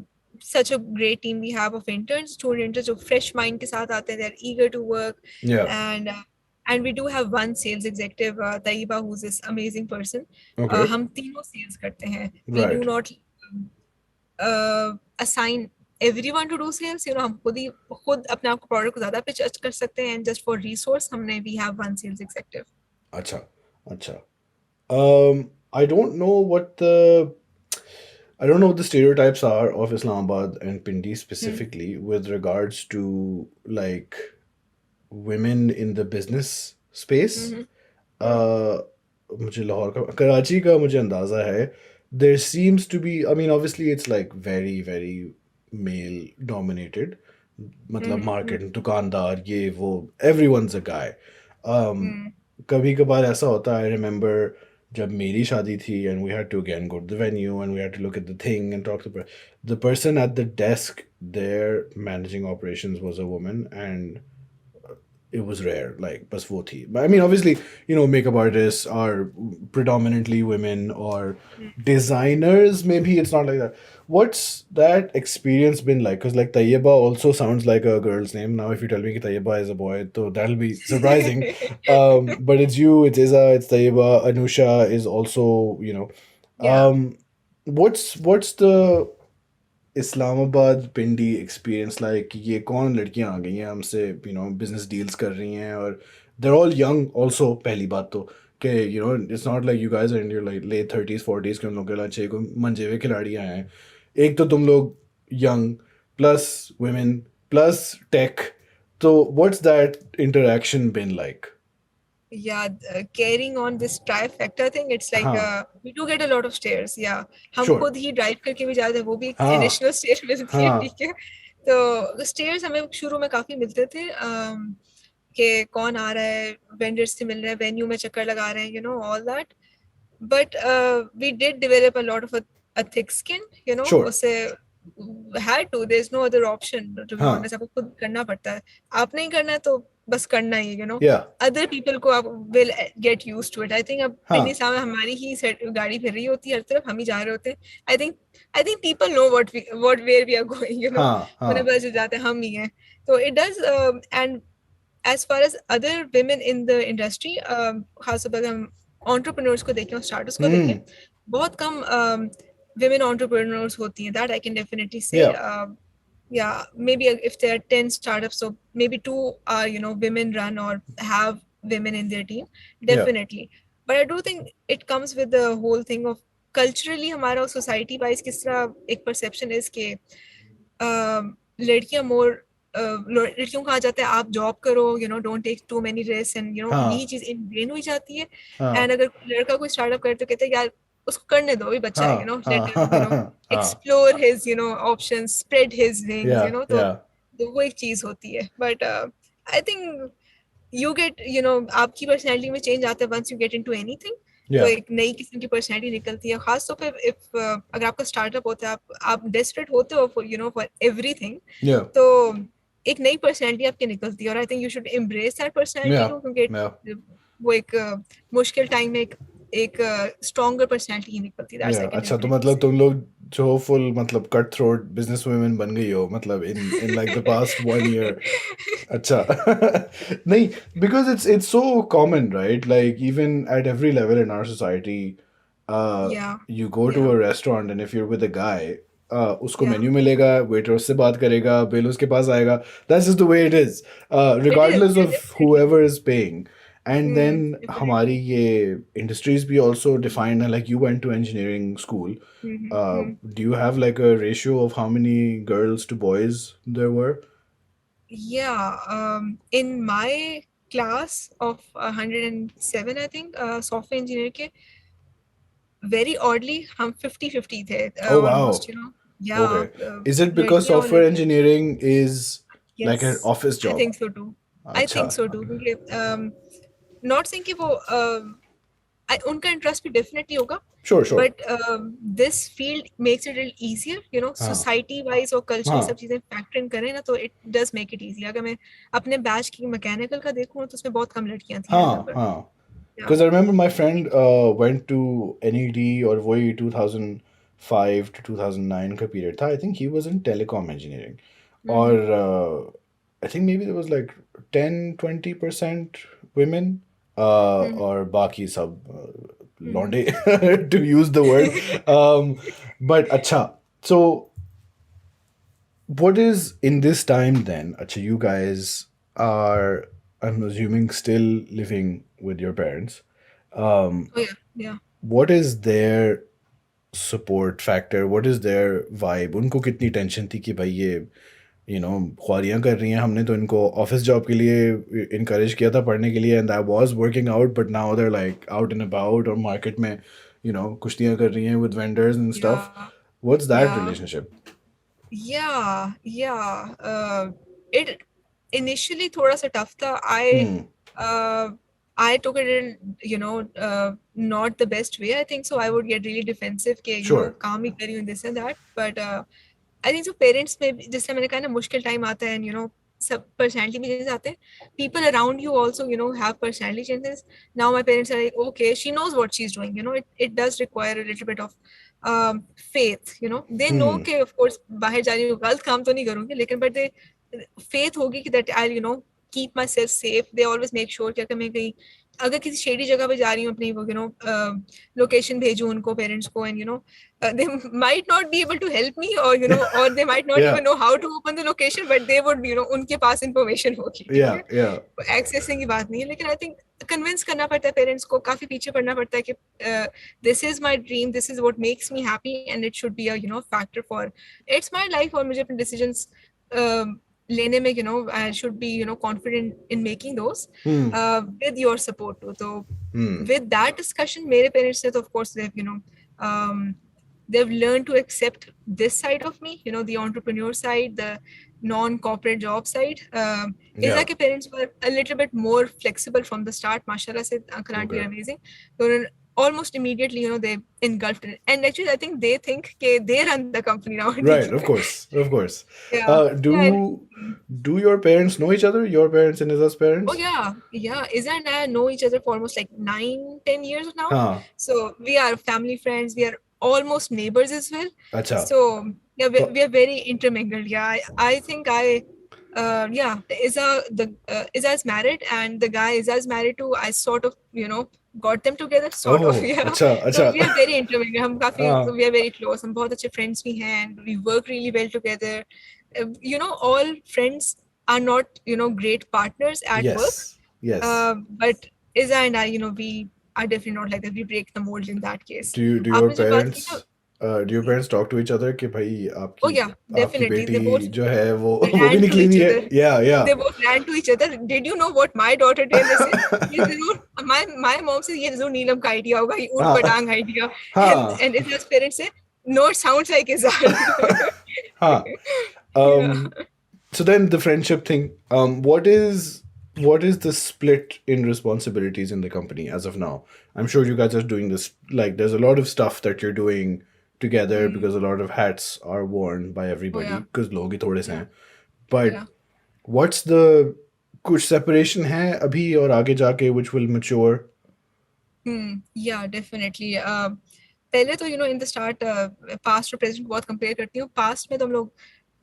such a great team we have of interns, student interns जो fresh mind के साथ आते हैं. They're eager to work. Yeah. And we do have one sales executive, Taiba, who's this amazing person. Okay. हम तीनों sales करते हैं. Right. We do not assign everyone to do sales. You know, हम खुद अपने आप को product को ज़्यादा pitch कर सकते हैं, and just for resource हमने we have one sales executive. अच्छा. I don't know what the stereotypes are of Islamabad and Pindi specifically with regards to like women in the business space. मुझे लाहौर का, कराची का मुझे अंदाज़ा है. There seems to be, I mean, obviously it's like very, very male dominated. मतलब market, दुकानदार, ये वो, everyone's a guy. कभी कभार ऐसा होता है, I remember जब मेरी शादी थी and we had to again go to the venue and we had to look at the thing and talk to the person at the desk there managing operations was a woman, and it was rare, like bas wo thi. But I mean, obviously, you know, makeup artists are predominantly women, or designers, maybe it's not like that. What's that experience been like? Because like Tayyiba also sounds like a girl's name. Now if you tell me that Tayyiba is a boy, so that'll be surprising. But it's you, it's Izzah, it's Tayyiba, Anusha is also, you know. What's the Islamabad Pindi experience like? ये कौन लड़कियां आ गई हैं हमसे, you know, business deals कर रही हैं, और देर ऑल यंग ऑल्सो. पहली बात तो कि you know it's not like you guys are in your like late 30s 40s के उन लोग के अच्छे कोई मंजे हुए खिलाड़ियाँ हैं. एक तो तुम लोग young plus women plus tech So what's that interaction been like? Yeah, carrying on this trifecta thing, it's like हाँ, we do get a lot of stares. Yeah, हम sure. खुद ही ड्राइव करके भी जाते हैं, वो भी एक हाँ, एडिशनल स्टेयर मिलती है, हाँ, ठीक है। तो स्टेयर्स हमें शुरू में काफी मिलते थे, कि कौन आ रहा है, वेंडर्स से मिल रहा है, वेन्यू में चक्कर लगा रहे हैं, all that. But we did develop a lot of a thick skin, sure. उसे had to, there's no other option, to be हाँ, honest, आपको खुद करना पड़ता है। आप नहीं करना है तो बस करना ही, yeah, other people को आप will get used to it। I think अब हाँ, पिन्नी सामने हमारी ही गाड़ी फिर रही होती है हर तरफ, हम ही जा रहे होते हैं। I think people know what where we are going, हाँ, उन्हें हाँ, पता चल जाता है हम ही हैं। तो it does, and as far as other women in the industry, खासतौर पर हम entrepreneurs को देखें और startups को देखें, hmm, बहुत कम women entrepreneurs होती हैं, that I can definitely say। yeah, Yeah, maybe if there are 10 startups, so maybe two are, women run or have women in their team, yeah, definitely। But I do think it comes with the whole thing of culturally हमारा society wise किस तरह एक perception is कि लड़कियां मोर, लड़कियों को कहा जाता है आप जॉब करो, don't take too many risk, and यही हाँ, चीज इनग्रेन हुई जाती है। हाँ, एंड अगर लड़का कोई स्टार्टअप करे तो कहते हैं यार उसको करने दो, अभी बच्चा है, हाँ, लेट हाँ, हिम हाँ, explore his options, spread his wings, yeah, yeah, तो वो एक चीज होती है। But I think you get, आपकी पर्सनैलिटी में चेंज आता है once you get into anything. तो yeah, एक नई किस्म की पर्सनैलिटी निकलती है, खास तौर पे इफ अगर आपका स्टार्टअप होता है, आप डेस्परेट होते हो फॉर फॉर एवरीथिंग, yeah, तो एक नई पर्सनैलिटी आपकी निकलती है, और आई think you should embrace that personality yeah, को, क्योंकि yeah, वो एक मुश्किल टाइम में एक स्ट्रॉन्गर पर्सनैलिटी ही निकलती है, दैट्स yeah. आई कैन अच्छा, तो डेफिनेटली मतलब से। तुम लोग जो फुल मतलब कट थ्रोट बिजनेस वुमेन बन गई हो, मतलब in like the past 1 year. अच्छा. नहीं, because it's so common, right? Like even at every level in our society, या you go to या a restaurant and if you're with a guy, उसको या मेन्यू मिलेगा, वेटर उससे बात करेगा, बिल उसके पास आएगा. That's just the way it is, it is, regardless या of definitely. whoever is paying. And then हमारी डेफिनेटली। ये industries भी also defined, and like you went to engineering school. Do you have like a ratio of how many girls to boys there were? Yeah, in my class of 107, I think, software engineer के, very oddly हम 50-50 थे, Oh almost, wow. yeah, Okay. Is it because लड़कियां और software लड़के। engineering is like an Yes, office I job? think so too। I think अच्छा. so too, क्योंकि not saying कि वो उनका इंटरेस्ट भी डेफिनेटली होगा, Sure, sure. But this field makes it little easier, हाँ, सोसाइटी वाइज और कल्चरली सब हाँ, चीजें फैक्टर इन करें ना, तो it does make it easy. अगर मैं अपने बैच की मैकेनिकल का देखूँ तो उसमें बहुत कम लड़कियां थी, आई हाँ, रिमेम्बर। हाँ. या Because I remember my friend went to NED और वही 2005 to 2009 का period था. I think he was in telecom engineering. और I think maybe there was like 10-20% women, और बाकी सब लौंडे, to use the word. But अच्छा, so what is in this time then? Acha, you guys are, I'm assuming, still living with your parents. Um, या या what is their support factor? What is their vibe? उनको कितनी tension थी कि भाई ये ख्वारियाँ कर रही हैं, हमने तो इनको ऑफिस जॉब के लिए इनकरेज किया था पढ़ने के लिए, and I was working out, but now there like out and about और मार्केट में कुश्तियाँ कर रही हैं विद वेंडर्स एंड या स्टफ. व्हाट्स या दैट रिलेशनशिप? या it initially थोड़ा सा tough था। Hmm. uh, I took it in, not the best way, I think so। I would get really defensive कि Sure. काम ही कर रही हूँ, this and that, but I think so parents में भी, जैसे मैंने कहा ना, मुश्किल टाइम आता है, सब personality में changes आते हैं, people around you also have personality changes। Now my parents are like, okay, she knows what she's doing, it does require a little bit of faith, they know Hmm. कि of course बाहर जा रही हूँ, गलत काम तो नहीं करूंगी, लेकिन but they faith होगी कि that I'll keep myself safe। they always make sure कि अगर मैं कहीं, अगर किसी शेडी जगह पे जा रही हूँ अपनी, वो लोकेशन भेजूं उनको, पेरेंट्स को, and they might not be able to help me, or they might not Yeah. even know how to open the location, but they would, उनके पास information होगी, ठीक Yeah. है। Yeah. एक्सेसिंग की बात नहीं है, लेकिन आई थिंक कन्विंस करना पड़ता है पेरेंट्स को, काफी पीछे पड़ना पड़ता है कि this is my dream, this is what makes me happy, and it should be a factor for, it's my life, और मुझे अपने डिसीजंस लेने में I should be confident in making those with your support too. So with that discussion मेरे parents ने तो of course they've learned to accept this side of me, the entrepreneur side, the non-corporate job side. Izzah के parents were a little bit more flexible from the start. Mashallah से uncle auntie are amazing. So almost immediately, they engulfed it. And actually, I think they think they run the company now. Right, of course. Yeah. Do your parents know each other? Your parents and Izzah's parents? Oh, yeah. Izzah and I know each other for almost like 9-10 years now. So we are family friends. We are almost neighbors as well. Achha. So yeah, we are very intermingled. Yeah, I think Izzah is married, and the guy Izzah is married to, I sort of got them together, sort of. Yeah. Achha. So we are very intermingled. We are very close. हम बहुत अच्छे friends भी हैं, and we work really well together. All friends are not great partners at work. Yes. But Izzah and I, we are definitely not like that. We break the mold in that case. Do your parents talk to each other कि भाई आपकी Oh yeah, definitely. आपकी बेटी जो है वो ran भी to निकली each हुई है. other. Yeah. They both ran to each other. Did you know what my daughter did? My mom says ये जरूर नीलम का idea होगा, ये ऊट पटांग idea. And Izzah's parents say, no, it sounds like Izzah. So then the friendship thing. What is the split in responsibilities in the company as of now? I'm sure you guys are doing this. Like, there's a lot of stuff that you're doing together because a lot of hats are worn by everybody. Because लोग ही थोड़े से हैं. But what's the कुछ separation है अभी और आगे जाके which will mature? Yeah, definitely. पहले तो in the start past और present बहुत compare करती हूँ. Past में तो हम लोग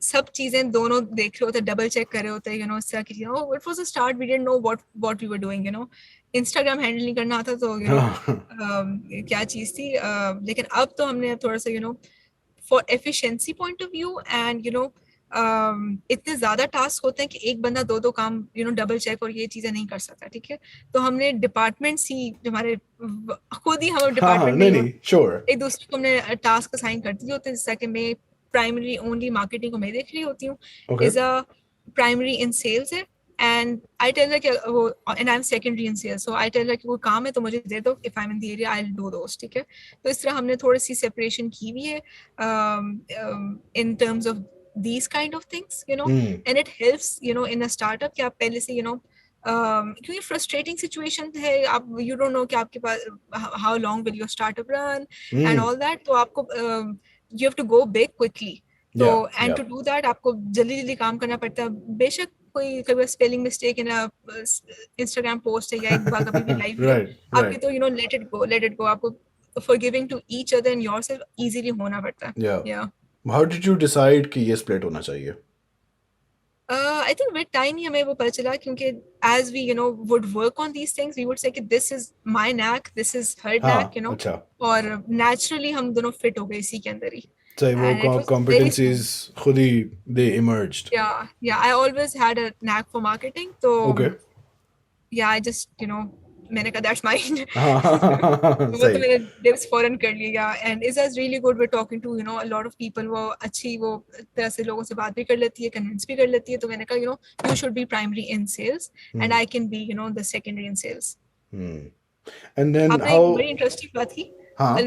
सब चीजें दोनों देख रहे होते, डबल चेक कर रहे होते, इस तरह की चीजें. It was a start, we didn't know what we were doing. Instagram handle नहीं करना आता तो क्या चीज थी. लेकिन अब तो हमने थोड़ा सा for efficiency point of view and इतने ज्यादा टास्क होते हैं कि एक बंदा दो काम डबल चेक और ये चीजें नहीं कर सकता. ठीक है, तो हमने डिपार्टमेंट ही हमारे खुद ही हम डिपार्टमेंट में एक दूसरे को हमने टास्क असाइन कर दिए होते हैं. जैसा कि मैं प्राइमरी ओनली मार्केटिंग को मैं देख रही होती हूँ. Izzah प्राइमरी इन सेल्स है, and I tell her and I'm secondary in sales, so I tell her कि वो काम है तो मुझे दे दो, if I'm in the area I'll do those. ठीक है, तो इस तरह हमने थोड़ी सी सेपरेशन की हुई है in terms of these kind of things, and it helps in a startup कि आप पहले से क्योंकि frustrating situation है, आप you don't know कि आपके पास how long will your startup run and all that, तो आपको you have to go big quickly. तो and to do that आपको जल्दी काम करना पड़ता है. बेशक कोई कभी spelling mistake in Instagram post है या एक बार कभी भी लाइव आपके तो let it go. आपको forgiving to each other and yourself easily होना पड़ता है. Yeah. How did you decide कि ये split होना चाहिए? I think with time ही हमें वो पता चला, क्योंकि as we would work on these things, we would say कि this is my knack, this is her knack, और naturally हम दोनों fit हो गए इसी के अंदर ही. So वो competencies खुद ही they emerged. Yeah. I always had a knack for marketing, so yeah, I just मैंने कहा that's mine. वो तो मैंने dips फौरन कर लिया. And Izzah is really good with talking to a lot of people. वो अच्छी वो तरह से लोगों से बात भी कर लेती है, convince भी कर लेती है. तो मैंने कहा you should be primary in sales and I can be the secondary in sales. And then आपने एक बड़ी interesting बात की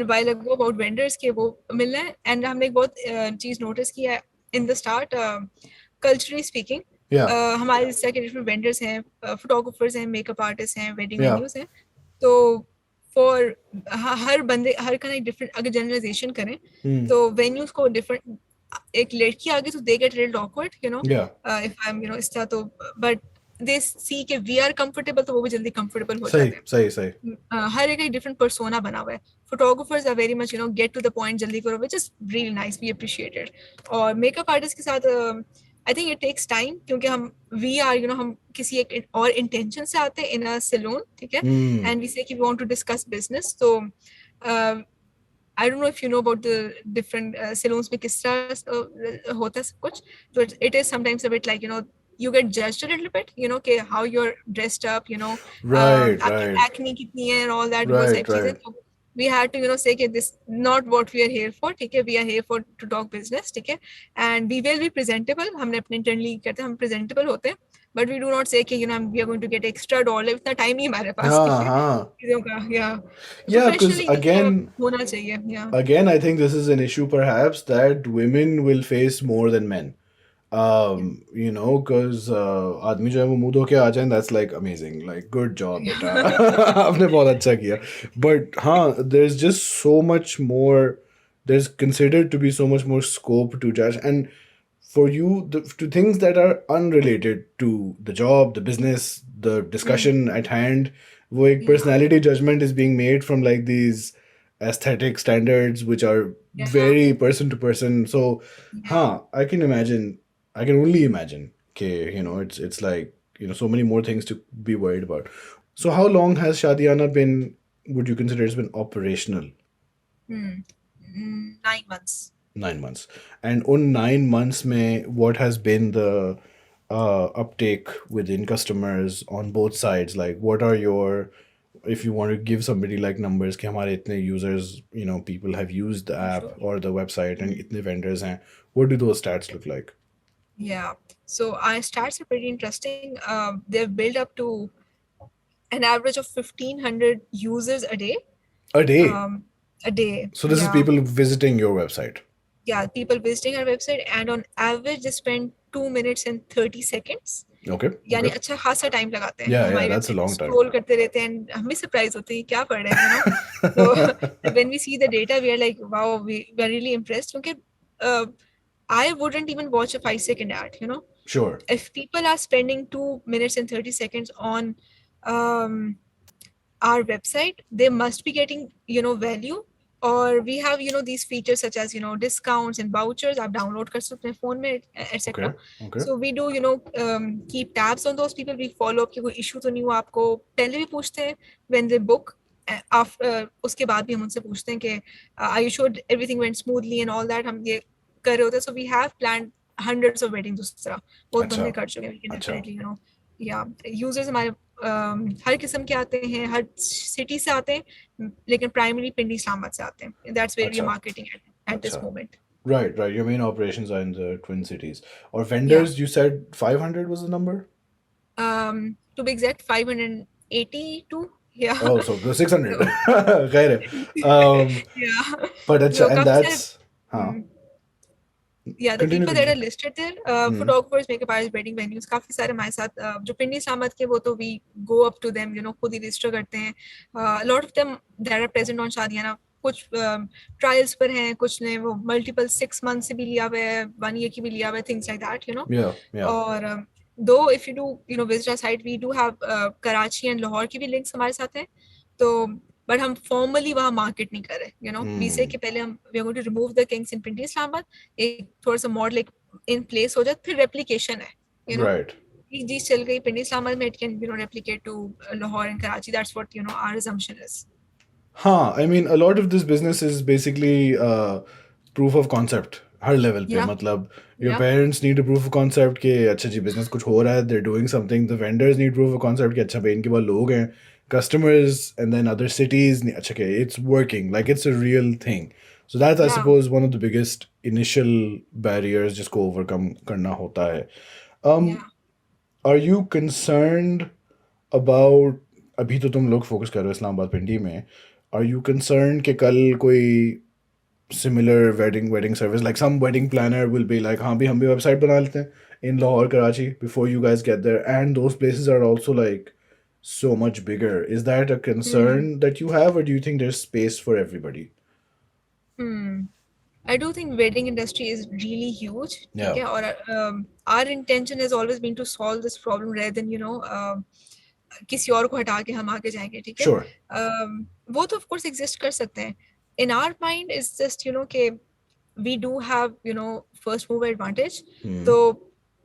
while ago about vendors के वो मिलना है, and हमने एक बहुत चीज notice किया in the start, culturally speaking. हमारे इस तरह के डिफरेंट वेंडर्स हैं, फोटोग्राफर्स हैं, मेकअप आर्टिस्ट हैं, वेडिंग वेन्यूज हैं. तो फॉर हर बंदे हर का एक डिफरेंट, अगर जनरलाइजेशन करें तो वेन्यूज को डिफरेंट, एक लड़की आगे तो they get little awkward if I am इस तरह, तो बट दे सी के वी आर कंफर्टेबल तो वो भी जल्दी कंफर्टेबल हो जाते हैं. सही. हर एक डिफरेंट पर्सोना बना हुआ है. Photographers are very much get to the point, जल्दी करो, which is really nice, we appreciate it. और मेकअप आर्टिस्ट के साथ I think it takes time, क्योंकि हम किसी एक और intention से आते हैं in a saloon, ठीक है, and we say कि we want to discuss business. So I don't know if you know about the different saloons में किस तरह होता है सब कुछ. So it is sometimes a bit like you get judged a little bit, कि how you're dressed up, right. acne कितनी है and all that. Right. we had to say कि this not what we are here for, ठीक है, we are here for to talk business, ठीक है, and we will be presentable. हमने अपने internally कहते हैं हम presentable होते हैं, but we do not say कि we are going to get extra dollar. इतना time नहीं हमारे पास, ठीक हाँ है, हाँ चीजों का, because professionally होना चाहिए, again I think this is an issue perhaps that women will face more than men. Because आदमी जो है वो मुंह धो के आ जाए, that's like amazing, like good job बेटा आपने बहुत अच्छा किया. But हाँ, there's just so much more, there's considered to be so much more scope to judge, and for you to things that are unrelated to the job, the business, the discussion at hand, वो एक personality judgment is being made from like these aesthetic standards which are very person to person. So I can imagine, I can only imagine, okay, it's like, so many more things to be worried about. So how long has Shadiyana been, would you consider it's been operational? 9 months. 9 months. And on 9 months mein, what has been the uptake within customers on both sides? Like, what are your, if you want to give somebody like numbers, कि हमारे इतने users, people have used the app or the website and इतने vendors हैं, what do those stats look like? Yeah, so our stats are pretty interesting. They've built up to an average of 1,500 users a day. A day? A day. So this is people visiting your website? Yeah, people visiting our website, and on average they spend 2 minutes and 30 seconds. Okay. यानी अच्छा खासा time लगाते हैं. Yeah, that's a long time. Scroll करते रहते हैं, हम भी surprise होते हैं क्या पढ़ रहे हैं, So when we see the data, we are like, wow, we are really impressed. क्योंकि I wouldn't even watch a 5-second ad, Sure. If people are spending 2 minutes and 30 seconds on our website, they must be getting, value. Or we have, these features such as, discounts and vouchers. आप download कर सकते हैं phone में, etc. Okay. So we do, keep tabs on those people. We follow up कि कोई issue तो नहीं हुआ आपको. पहले भी पूछते हैं when they book. After उसके बाद भी हम उनसे पूछते हैं कि are you sure everything went smoothly and all that. हम ये कर रहे होते हैं. So we have planned hundreds of weddings उस तरह. बहुत बंदे कर चुके हैं. We can definitely, users हमारे हर किस्म के आते हैं, हर सिटी से आते हैं, लेकिन प्राइमरी पिंडी इस्लामाबाद से आते हैं. That's where we are marketing at this moment. Right. Your main operations are in the Twin Cities. Or vendors, you said 500 was the number? To be exact, 582. Yeah. Oh, so 600. But and that's yeah, the people that are listed there, photographers, makeup artists, wedding venues, काफी सारे हमारे साथ जो पिंडी इस्लामाबाद के वो तो we go up to them, खुद ही register करते हैं. A lot of them that are present on शादियाना कुछ trials पर हैं, कुछ ने वो multiple 6 months से भी लिया हुआ है, 1 year की भी लिया हुआ है, things like that, Yeah. और though if you do visit our site, we do have Karachi and Lahore की भी links हमारे साथ हैं, तो but हम formally वहाँ market नहीं कर रहे, we say कि पहले हम we are going to remove the kinks in Pindi Islamabad, एक थोड़ा सा model like in place हो जाए, फिर replication है, right. एक चीज चल गई Pindi Islamabad में, it can replicate to Lahore and Karachi. That's what our assumption is. I mean a lot of this business is basically proof of concept her level पे. मतलब your parents need a proof of concept कि अच्छा जी business कुछ हो रहा है, they're doing something. The vendors need proof of concept कि अच्छा भाई इनके पास लोग हैं, customers, and then other cities. Okay, it's working, like it's a real thing. So that's I suppose one of the biggest initial barriers जिसको overcome करना होता है. Are you concerned about, अभी तो तुम लोग focus कर रहे हो इस्लामाबाद पिंडी में, are you concerned कि कल कोई similar wedding service, like some wedding planner will be like हाँ भी हम भी website बना लेते हैं in Lahore, Karachi before you guys get there, and those places are also like so much bigger. Is that a concern that you have, or do you think there's space for everybody? I do think wedding industry is really huge. Yeah. Okay? Or our intention has always been to solve this problem rather than किसी और को हटा के हम आगे जाएंगे, ठीक है? Sure. वो तो of course exist कर सकते हैं. In our mind it's just कि we do have first mover advantage. So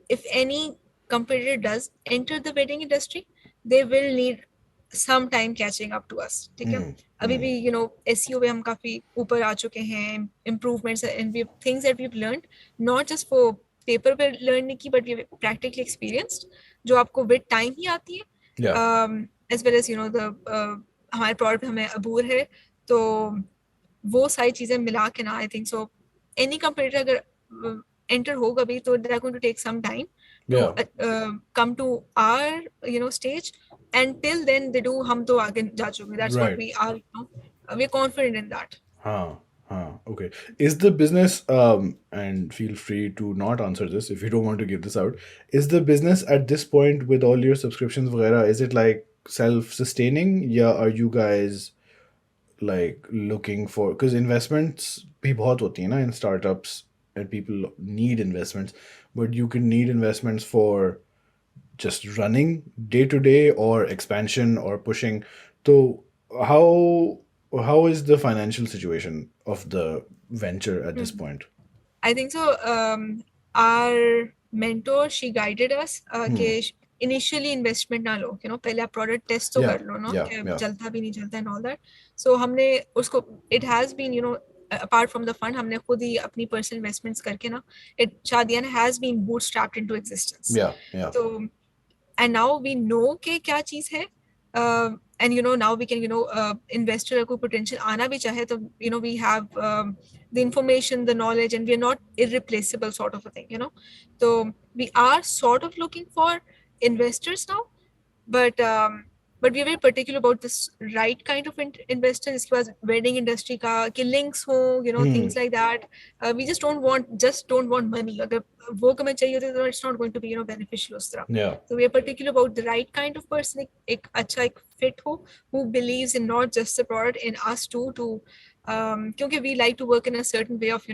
if any competitor does enter the wedding industry, they will need some time catching up to us, ठीक है? अभी भी SEO में हम काफी ऊपर आ चुके हैं, improvements and things that we've learned, not just for paper पे learn की, but we've practically experienced, जो आपको with time ही आती है. Yeah. As well as the हमारे product हमें अबूर है, तो वो सारी चीजें मिला के ना I think so any competitor अगर एंटर होगा भी तो they are going to take some time to come to our stage, and till then they do, हम तो आगे जा चुके हैं. That's what Right. we are, we're confident in that. Okay. Is the business, and feel free to not answer this if you don't want to give this out, is the business at this point with all your subscriptions, वगैरह, is it like self-sustaining? Yeah, are you guys like looking for, because investments भी बहुत होती हैं ना in startups, and people need investments, but you can need investments for just running day to day or expansion or pushing. So how how is the financial situation of the venture at this point? I think so. Our mentor, she guided us कि initially investment ना लो, पहले आप product test तो कर लो ना, कि चलता भी नहीं चलता and all that. So हमने उसको, it has been, apart from the fund, हमने खुद ही अपनी personal investments करके ना, Shadiyana has been bootstrapped into existence. So and now we know कि क्या चीज है, and now we can investor को potential आना भी चाहे तो we have the information, the knowledge, and we are not irreplaceable sort of a thing, so we are sort of looking for investors now, but we are very particular about this right kind of investor. इसके पास wedding industry का कि links हो, things like that. We just don't want money. अगर वो हमें चाहिए होता है तो it's not going to be beneficial उस तरह. So we are particular about the right kind of person, एक अच्छा एक fit हो, who believes in not just the product, in us too, to क्योंकि we like to work in a certain way of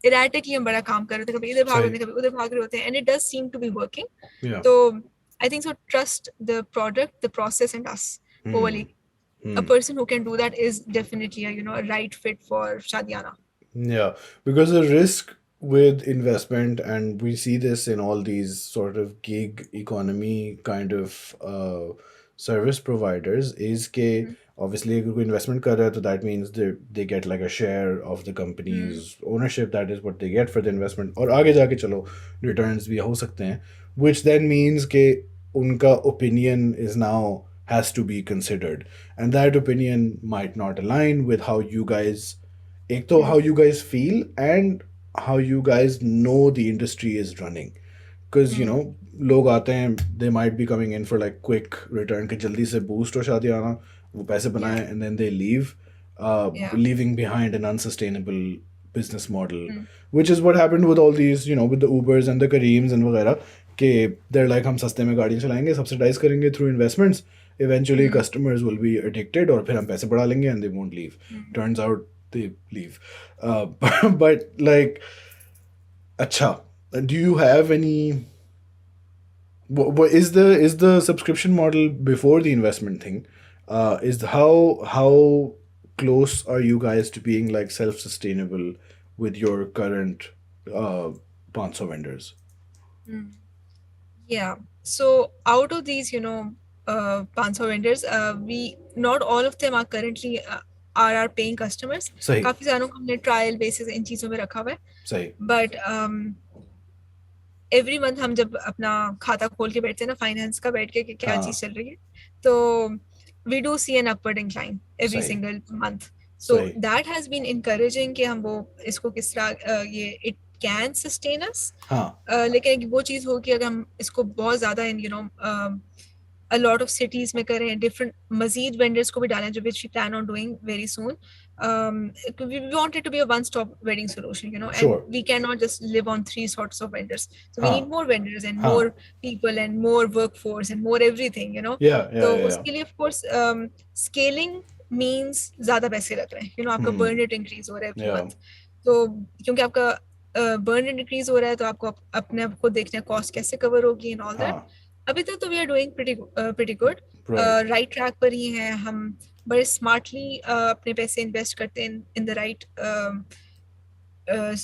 erratically हम बड़ा काम कर रहे थे, कभी इधर भाग रहे थे, कभी उधर भाग रहे होते हैं, and it does seem to be working. So I think so. Trust the product, the process, and us. Overly, a person who can do that is definitely a right fit for Shadiyana. Yeah, because the risk with investment, and we see this in all these sort of gig economy kind of service providers, is के obviously अगर कोई investment कर रहा है तो that means they get like a share of the company's ownership. That is what they get for the investment. और आगे जाके चलो returns भी हो सकते हैं, which then means के उनका opinion is now has to be considered, and that opinion might not align with how you guys, एक तो how you guys feel and how you guys know the industry is running. Because लोग आते हैं, they might be coming in for like quick return कि जल्दी से boost हो Shadiyana, वो पैसे बनाए, and then they leave, leaving behind an unsustainable business model, which is what happened with all these, with the Ubers and the Kareems and वगैरह, कि they're like हम सस्ते में गाड़ी चलाएंगे, subsidize करेंगे through investments, eventually customers will be addicted और फिर हम पैसे बढ़ा लेंगे and they won't leave. Turns out they leave. But like, acha, do you have any, what is the subscription model before the investment thing? Is how close are you guys to being like self-sustainable with your current 500 vendors? Yeah, so out of these 500 vendors, we, not all of them are currently are our paying customers. काफी सारों को हमने trial basis इन चीजों में रखा हुआ है, but every month हम जब अपना खाता खोल के बैठते हैं ना, फाइनेंस का बैठ के कि क्या चीज चल रही है, तो we do see an upward incline every single month. So that has been encouraging कि हम वो इसको किस तरह ये it can sustain us. लेकिन वो चीज हो कि अगर हम इसको बहुत ज्यादा in a lot of cities में करें, different मजीद vendors को भी डालें, जो which we plan on doing very soon. We want it to be a one-stop wedding solution, and we cannot just live on 3 sorts of vendors. So we need more vendors and more people and more workforce and more everything, तो उसके लिए of course scaling means ज़्यादा पैसे लग रहे हैं, आपका burn rate increase हो रहा है every month. तो क्योंकि आपका burn rate increase हो रहा है तो आपको अपने आप को देखना है cost कैसे cover होगी and all that. अभी तक तो we are doing pretty good. Right track पर ही हैं हम, बड़े smartly अपने पैसे invest करते हैं in the right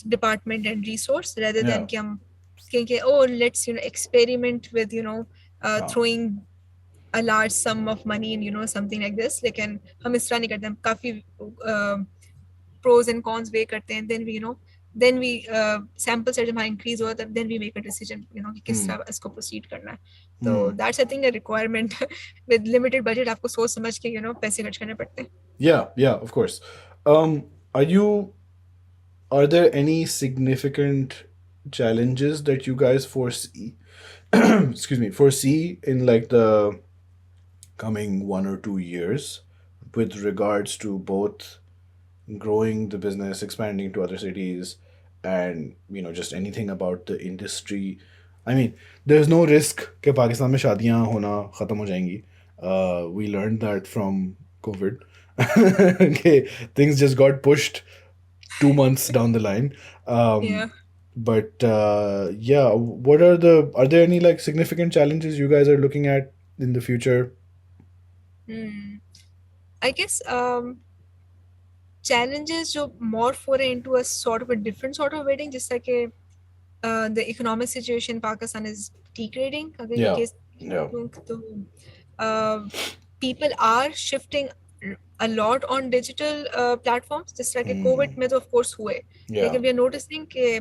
department and resource, rather than कि हम कहेंगे oh let's experiment with throwing a large sum of money in something like this. लेकिन हम इस तरह नहीं करते, हम काफी pros and cons weigh करते हैं, then we then we sample set हमारा increase हुआ तब then we make a decision कि किस तरह इसको proceed करना है. So that's I think a requirement. With limited budget आपको सोच समझ के पैसे खर्च करने पड़ते हैं. Yeah, of course. Are you Are there any significant challenges that you guys foresee foresee in like the coming 1 or 2 years with regards to both growing the business, expanding to other cities, and just anything about the industry? I mean, there's no risk कि पाकिस्तान में शादियां होना खत्म हो जाएंगी. We learned that from COVID. Okay, things just got pushed 2 months down the line. Yeah. But yeah, are there any like significant challenges you guys are looking at in the future? I guess challenges जो morph हो रहे हैं into a sort of a different sort of wedding, just like the economic situation in Pakistan is degrading. अगर ये case तो people are shifting a lot on digital platforms, just like COVID में तो of course हुए, लेकिन we are noticing कि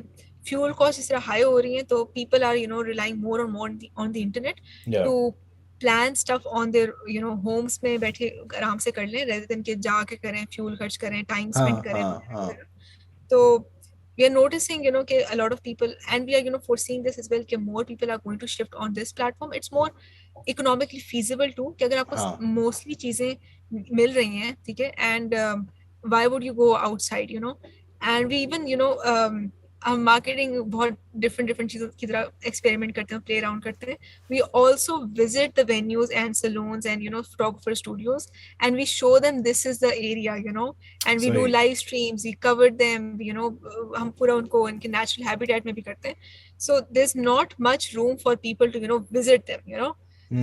fuel costs इस तरह high हो रही हैं, तो people are relying more and more on the internet to plan stuff on their homes में बैठे आराम से कर लें, rather than कि जाके करें, fuel खर्च करें, time spend करें. तो we are noticing कि a lot of people, and we are foreseeing this as well, कि more people are going to shift on this platform. It's more economically feasible too, कि अगर आपको mostly चीजें मिल रही हैं, ठीक है, and why would you go outside, and we even हम मार्केटिंग बहुत डिफरेंट चीजों की तरह एक्सपेरिमेंट करते हैं, प्ले अराउंड करते हैं. We also visit the venues and salons and photographer studios, and we show them this is the area, and we do live streams, we cover them, हम पूरा उनको उनके नेचुरल हैबिटेट में भी करते हैं. So there is not much room for people to visit them,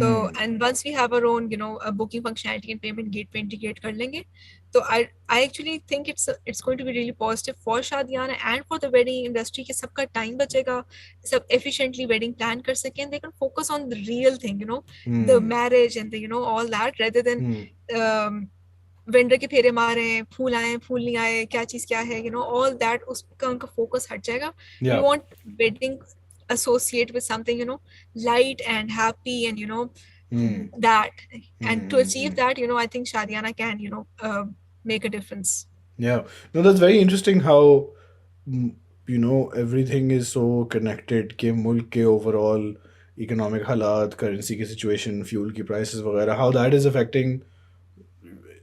So, and once we have our own, a booking functionality and payment gateway integrate कर लेंगे, so I actually think it's going to be really positive for Shadiyana and for the wedding industry कि सबका time बचेगा, सब efficiently wedding plan कर सकें, and they can focus on the real thing, the marriage and the all that, rather than vendor के फेरे मारे हैं, फूल आए, फूल नहीं आए, क्या चीज क्या है, all that, उसका उनका फोकस हट जाएगा. We want wedding associate with something light and happy, and that, and to achieve that, I think Shadiyana can make a difference. Yeah, no, that's very interesting how everything is so connected कि मुल्क के overall economic हालात, currency की situation, fuel की prices वगैरह, how that is affecting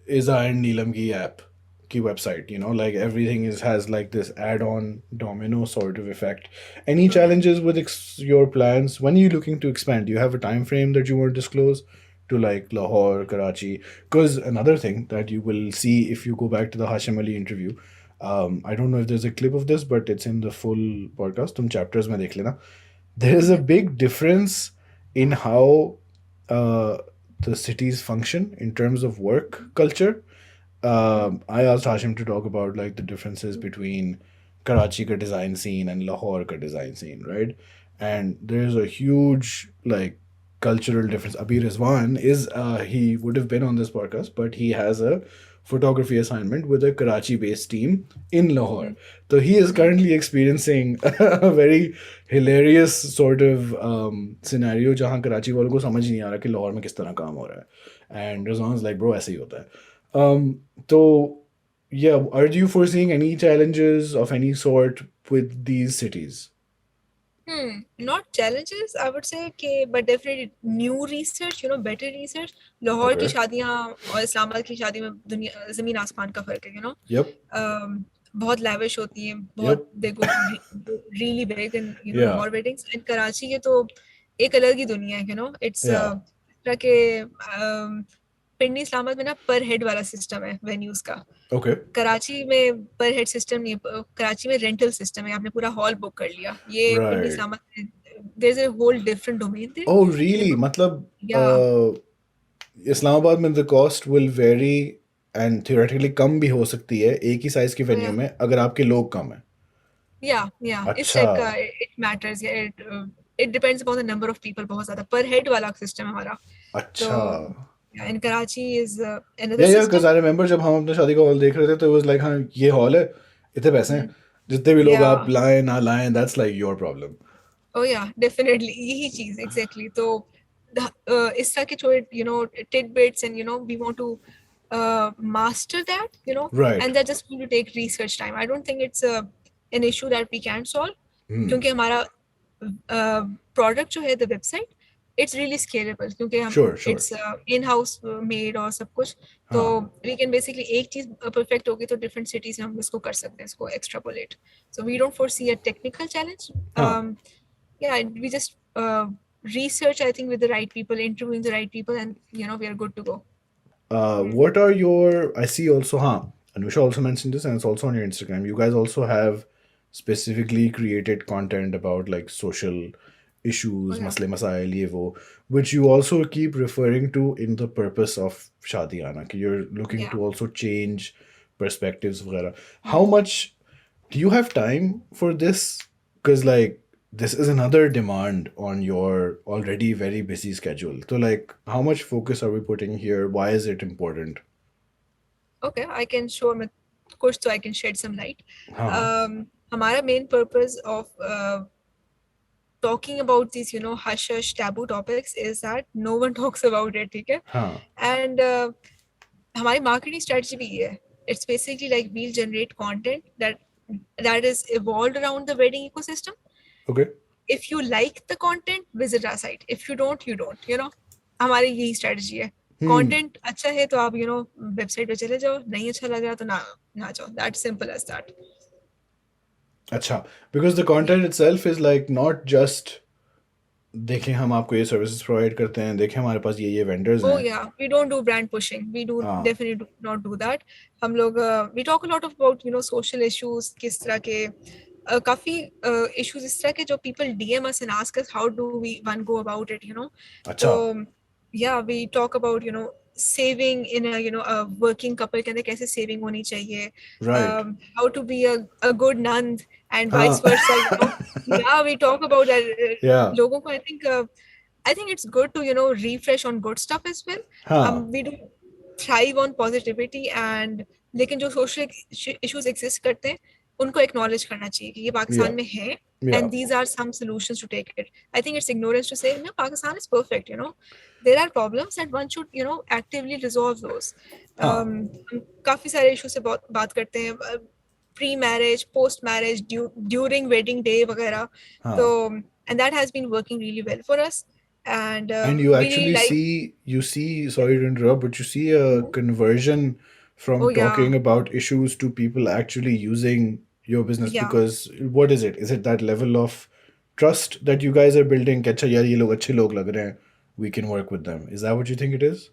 Izzah and Neelam की app की website, like everything has like this add-on domino sort of effect. Any challenges with your plans? When are you looking to expand? Do you have a time frame that you want to disclose to like Lahore, Karachi? Because another thing that you will see if you go back to the Hashim Ali interview, I don't know if there's a clip of this, but it's in the full podcast. Tum chapters mein dekh lena. There is a big difference in how the cities function in terms of work culture. I asked Hashim to talk about like the differences between Karachi ka design scene and Lahore ka design scene, right? And there's a huge like cultural difference. Abhi Rizwan is he would have been on this podcast, but he has a photography assignment with a Karachi-based team in Lahore. So he is currently experiencing a very hilarious sort of scenario जहाँ कराची वालों को समझ नहीं आ रहा कि लाहौर में किस तरह काम हो रहा है. And Rizwan is like, bro, ऐसे ही होता है. So yeah, are you foreseeing any challenges of any sort with these cities? Not challenges, I would say, but definitely new research, better research. Lahore की शादियाँ और इस्लामाबाद की शादी में दुनिया ज़मीन आसमान का फर्क है, बहुत lavish होती हैं, बहुत they go really big in Lahore weddings, and Karachi के तो एक अलग ही दुनिया है, it's तरह के पिंडी इस्लामाबाद में ना पर हेड वाला सिस्टम है वेन्यूज का. कराची में पर हेड सिस्टम नहीं, कराची में रेंटल सिस्टम है, आपने पूरा हॉल बुक कर लिया. ये पिंडी इस्लामाबाद में there is a whole different domain there. Oh really? मतलब इस्लामाबाद में the cost will vary and theoretically कम भी हो सकती है एक ही साइज की वेन्यू में अगर आपके लोग कम हैं. Yeah, it's like it matters. It depends upon the number of people. बहुत ज़्यादा पर हेड वाला सिस्टम है हमारा. अच्छा. Yeah, in Karachi is another system. Yeah, because I remember जब हम अपने शादी का हॉल देख रहे थे तो it was like हाँ ये हॉल है, इतने पैसे हैं, जितने भी लोग आप Yeah. लाएं ना लाएं, that's like your problem. Oh yeah, definitely. यही चीज exactly. तो इस तरह के छोटे tidbits, and we want to master that, Right. and that just going to take research time. I don't think it's an issue that we can solve, Hmm. क्योंकि हमारा product जो है, the website, it's really scalable, क्योंकि हम Sure, sure. it's in-house made और सब कुछ, तो हाँ. we can basically एक चीज perfect होगी तो different cities में हम इसको कर सकते हैं, इसको extrapolate. So we don't foresee a technical challenge. हाँ. Yeah, we just research, I think, with the right people, interviewing the right people, and we are good to go. What are your? I see also. Huh. Anusha also mentioned this, and it's also on your Instagram. You guys also have specifically created content about like social Oh issues, yeah. masle masail, ye wo, which you also keep referring to in the purpose of Shadiyana. कि you're looking Yeah. to also change perspectives, वगैरह. How much do you have time for this? Because like this is another demand on your already very busy schedule. So like how much focus are we putting here? Why is it important? Okay, I can show him a course so I can shed some light. Huh. हमारा main purpose of talking about these hush hush taboo topics is that no one talks about it, ठीक है? Huh. And हमारी marketing strategy भी ये है. It's basically like we'll generate content that is evolved around the wedding ecosystem. Okay. If you like the content, visit our site. If you don't, you don't. हमारी यही strategy है. Hmm. Content अच्छा है तो आप website पे चले जाओ, नहीं अच्छा लग रहा तो ना जाओ. That's simple as that. Acha. Because the Yeah. content itself is like not just देखें हम आपको ये सर्विसेज प्रोवाइड करते हैं, देखें हमारे पास ये वेंडर्स Oh हैं. yeah, we don't do brand pushing. We do हाँ. definitely do not do that. हम लोग we talk a lot about social issues, किस तरह के काफी issues इस तरह के जो people DM us and ask us how do we one go about it. अच्छा. तो yeah, we talk about saving in a working couple के अंदर कैसे saving होनी चाहिए, Right. how to be a good nun and vice हाँ. versa. Yeah, we talk about that. Yeah. लोगों को I think it's good to refresh on good stuff as well. हाँ. We do thrive on positivity, and लेकिन जो social issues exist करते हैं उनको acknowledge करना चाहिए कि ये Yeah. पाकिस्तान में है, Yeah. and these are some solutions to take it. I think it's ignorance to say no, Pakistan is perfect. There are problems and one should actively resolve those. हाँ. हम काफी सारे issues से बात करते हैं, pre-marriage, post-marriage, during wedding day वगैरह. हाँ. So and that has been working really well for us. And And you we really actually like. see, sorry to interrupt, but you see a Mhm. conversion Oh from yeah, talking about issues to people actually using your business. yeah. Because what is it? Is it that level of trust that you guys are building? कि अच्छा यार ये लोग अच्छे लोग लग रहे हैं, we can work with them. Is that what you think it is?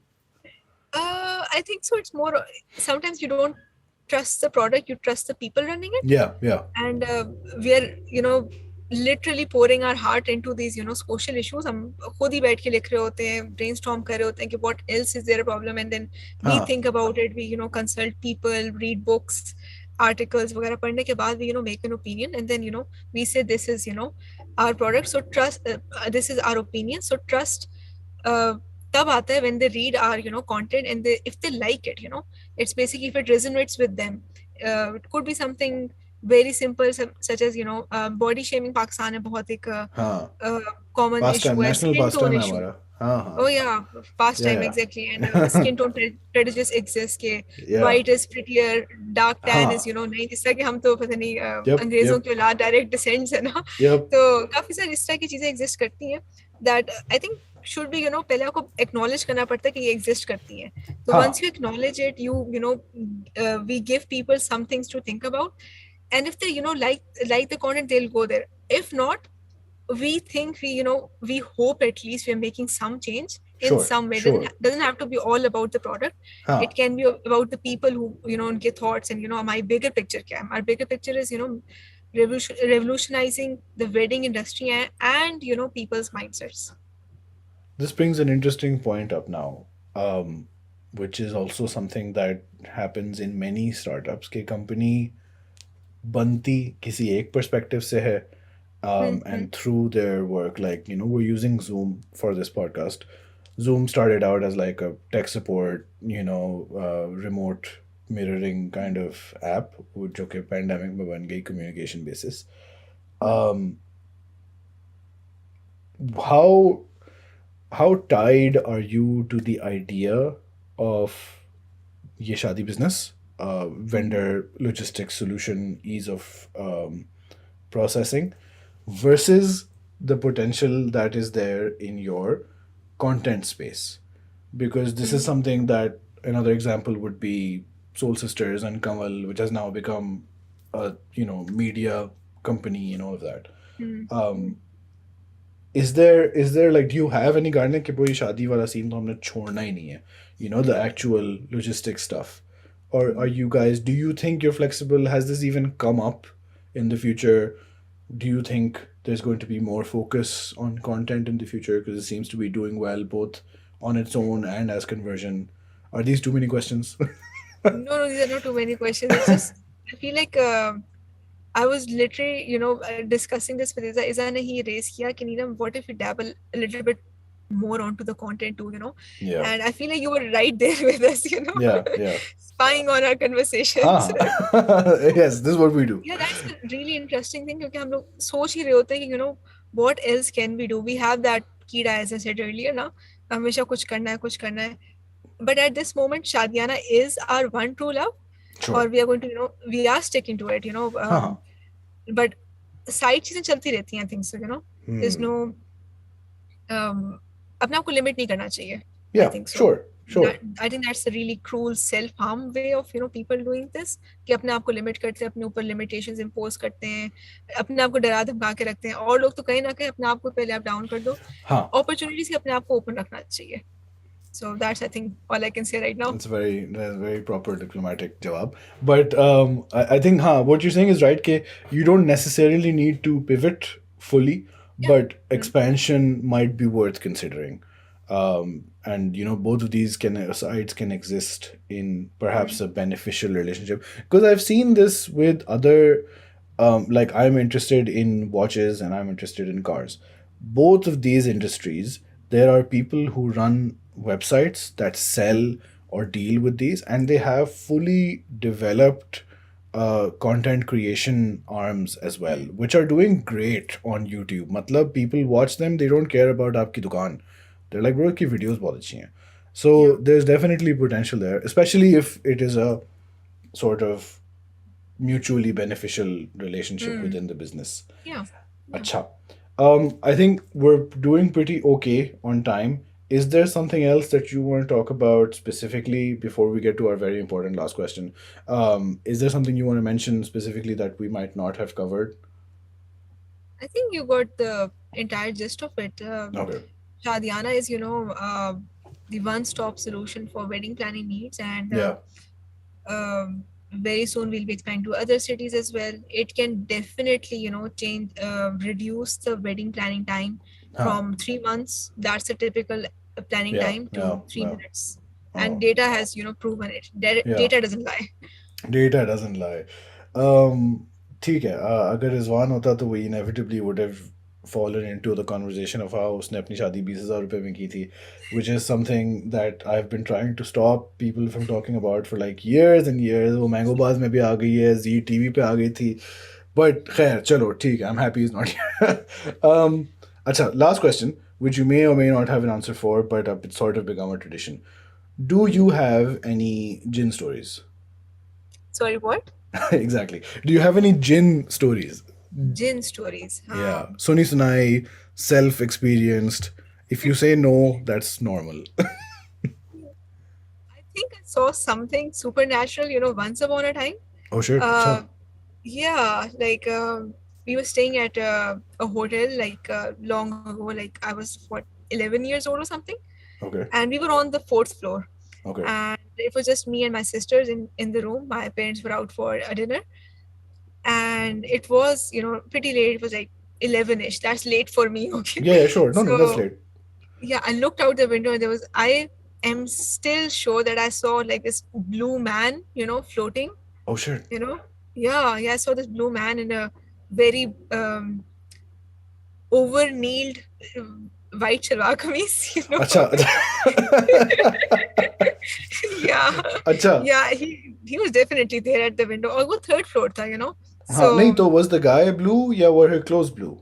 I think so. It's more. Sometimes you don't trust the product; you trust the people running it. Yeah, yeah. And we are literally pouring our heart into these social issues. हम खुद ही बैठ के लिख रहे होते हैं, brainstorm कर रहे होते हैं कि what else is there a problem, and then we हाँ. think about it. We consult people, read books, articles वगैरह पढ़ने के बाद we make an opinion, and then we say this is our product, so trust. This is our opinion, so trust. uh, तब आता है when they read our content, and if they like it, it's basically if it resonates with them. It could be something very simple, such as body shaming Pakistan में बहुत एक हाँ. common Pastime, issue है, national skin tone pastime है issue. हमारा. हाँ, Oh हाँ. yeah, past Yeah, time exactly. And yeah. skin tone prejudice exists के Yeah. white is prettier, dark tan is हाँ. नहीं, जिस तरह कि हम तो पता नहीं Yep, अंग्रेजों yep, के औलाद डायरेक्ट डिसेंड्स है ना. yep. तो काफी सारी इस तरह की चीजें एग्जिस्ट करती हैं that I think should be पहले आपको acknowledge करना पड़ता है कि ये exist करती हैं. So हाँ. once you acknowledge it, we give people some things to think about, and if they like the content, they'll go there. If not, we think we hope at least we're making some change in Sure, some way. sure. Doesn't have to be all about the product. हाँ. It can be about the people who उनके thoughts, and my bigger picture क्या है. Our bigger picture is revolutionizing the wedding industry and people's mindsets. This brings an interesting point up now, which is also something that happens in many startups. कि company बनती किसी एक perspective से है, and through their work, like we're using Zoom for this podcast. Zoom started out as like a tech support, remote mirroring kind of app, जो कि pandemic में बन गई communication basis. Um, how tied are you to the idea of ये शादी business, vendor logistics solution, ease of processing, versus the potential that is there in your content space? Because this is something that another example would be Soul Sisters and Kamal, which has now become a media company and all of that. Is there like, do you have any garne कि कोई शादी वाला scene तो हमने छोड़ना ही नहीं है, the actual logistics stuff? Or are you guys, do you think you're flexible? Has this even come up in the future? Do you think there's going to be more focus on content in the future, because it seems to be doing well both on its own and as conversion? Are these too many questions? No, these are not too many questions. It's just, I feel like I was literally, discussing this with Izzah. Izzah ne he raised kiya कि Neelam, what if we dabble a little bit more onto the content too, Yeah. And I feel like you were right there with us, Yeah. spying on our conversations. Yes, this is what we do. Yeah, that's a really interesting thing, क्योंकि हम लोग सोच ही रहे होते हैं कि what else can we do? We have that कीड़ा, as I said earlier, ना हमेशा कुछ करना है. But at this moment, Shadiyana is our one true love. Sure. Or we are going to, we are sticking to it, but side चीजें चलती रहती हैं, I think so, there's no अपने आप को limit नहीं करना चाहिए. Yeah, I think so. Sure. I think that's a really cruel self-harm way of people doing this, कि अपने आप को limit करते हैं, अपने ऊपर limitations impose करते हैं, अपने आप को डरा धमका के रखते हैं, और लोग तो कहीं ना कहीं अपने आप को पहले आप down कर दो, opportunities से अपने आप को open रखना चाहिए. So that's, I think, all I can say right now. That's very proper diplomatic jawab. But I think what you're saying is right, that you don't necessarily need to pivot fully, but expansion might be worth considering. And both of these sides can exist in perhaps a beneficial relationship. Because I've seen this with other, like, I'm interested in watches and I'm interested in cars. Both of these industries, there are people who run websites that sell or deal with these, and they have fully developed content creation arms as well, which are doing great on YouTube. Matlab, people watch them, they don't care about aapki dukaan. They're like, bro, ki videos bahut achhi hain. So there's definitely potential there, especially if it is a sort of mutually beneficial relationship within the business. Yeah. Acha. I think we're doing pretty okay on time. Is there something else that you want to talk about specifically before we get to our very important last question? Is there something you want to mention specifically that we might not have covered? I think you got the entire gist of it. Okay. Shadiyana is, the one-stop solution for wedding planning needs, and very soon we'll be expanding to other cities as well. It can definitely, change, reduce the wedding planning time from 3 months. That's a typical planning time to 3 minutes. And data has, proven it. Data doesn't lie. Data doesn't lie. ठीक है, अगर रिजवान होता तो we inevitably would have fallen into the conversation of how उसने अपनी शादी 20,000 रुपए में की थी, which is something that I've been trying to stop people from talking about for like years and years. वो मैंगो बाज में भी आ गई है, जी टीवी पे आ गई थी, but खैर चलो ठीक है, I'm happy he's not here. अच्छा, last question, which you may or may not have an answer for, but it's sort of become a tradition. Do you have any Jinn stories? Sorry, what? Exactly. Do you have any Jinn stories? Jinn stories. Yeah. Suni sunai, self-experienced. If you say no, that's normal. I think I saw something supernatural, once upon a time. Oh, sure. Yeah, like we were staying at a hotel like long ago, like I was 11 years old or something. Okay. And we were on the 4th floor. Okay. And it was just me and my sisters in the room. My parents were out for a dinner. And it was, pretty late. It was like 11-ish. That's late for me, okay? Yeah, sure. No, that's late. Yeah, I looked out the window and I am still sure that I saw like this blue man, floating. Oh, sure. Yeah, I saw this blue man in a very over-kneeled white shalwar kameez, Acha. Yeah. Acha. Yeah, he was definitely there at the window. और वो third floor था, you know. हाँ नहीं So तो was the guy blue या were her clothes blue?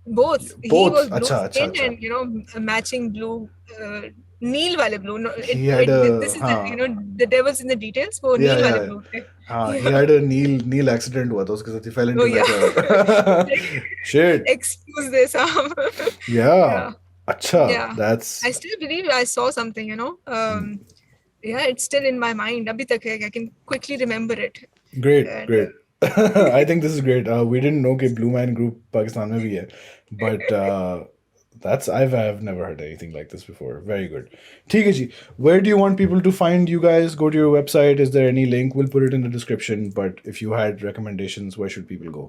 both. He Both. was blue अच्छा अच्छा skin अच्छा. and, you know, matching blue. Neel wale blue. No, He had a this is the, you हाँ know, the devil's in the details. वो yeah Neel wale yeah blue थे. हाँ he Yeah. had a kneel accident हुआ था उसके साथ. He fell Oh into yeah. like a shit. Excuse this. Yeah. Yeah. अच्छा. Yeah. That's I still believe I saw something, you know. Yeah, it's still in my mind. अभी तक है. I can quickly remember it. great. And Great. I think this is great. We didn't know कि Blue Man Group Pakistan में भी है, but I've never heard anything like this before. Very good. ठीक है जी. Where do you want people to find you guys? Go to your website. Is there any link? We'll put it in the description. But if you had recommendations, where should people go?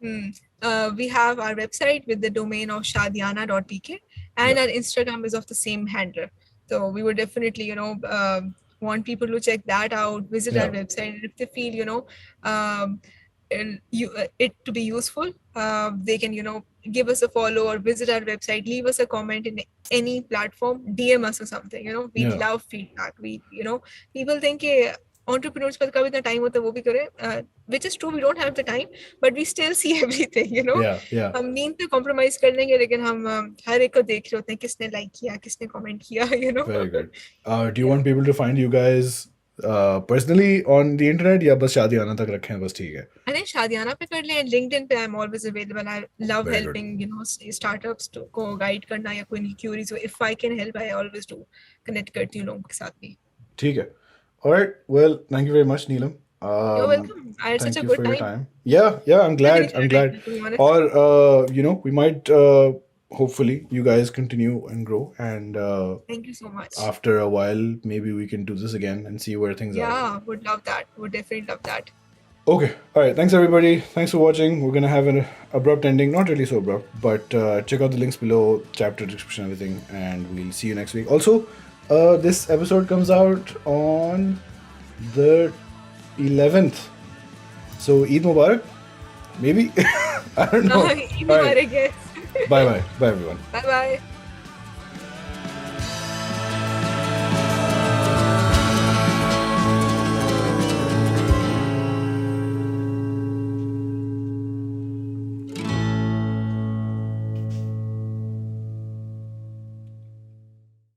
We have our website with the domain of Shadiyana.pk, and our Instagram is of the same handle. So we would definitely, you know, want people to check that out, visit our website, and if they feel, you know, it to be useful, they can, you know, give us a follow or visit our website, leave us a comment in any platform, DM us or something. You know, we love feedback. We, you know, people think entrepreneurs पर कभी इतना time होता है वो भी करें, which is true. We don't have the time, but we still see everything. You know, हम नींद पे compromise कर लेंगे, लेकिन हम हर एक को देख रहे होते हैं किसने like किया, किसने comment किया. You know. Very good. Do you want people to find you guys personally on the internet या बस शादियाना तक रखें बस ठीक है? अरे शादियाना पे कर लें. LinkedIn पे I'm always available. I love Very helping, you know, startups को guide करना या कोई queries हो. If I can help, I always do. Connect करती हूँ लोगों के साथ भी. ठीक है. All right. Well, thank you very much, Neelam. You're welcome. I had such a good time. Yeah, I'm glad. Or you know, we might hopefully you guys continue and grow, and thank you so much. After a while, maybe we can do this again and see where things are. Yeah, would love that. Would definitely love that. Okay. All right. Thanks, everybody. Thanks for watching. We're going to have an abrupt ending. Not really so abrupt, but check out the links below, chapter description, everything, and we'll see you next week. Also, this episode comes out on the 11th. So, Eid Mubarak? Maybe? I don't know. Eid Mubarak, yes. Bye-bye. Bye, everyone. Bye-bye.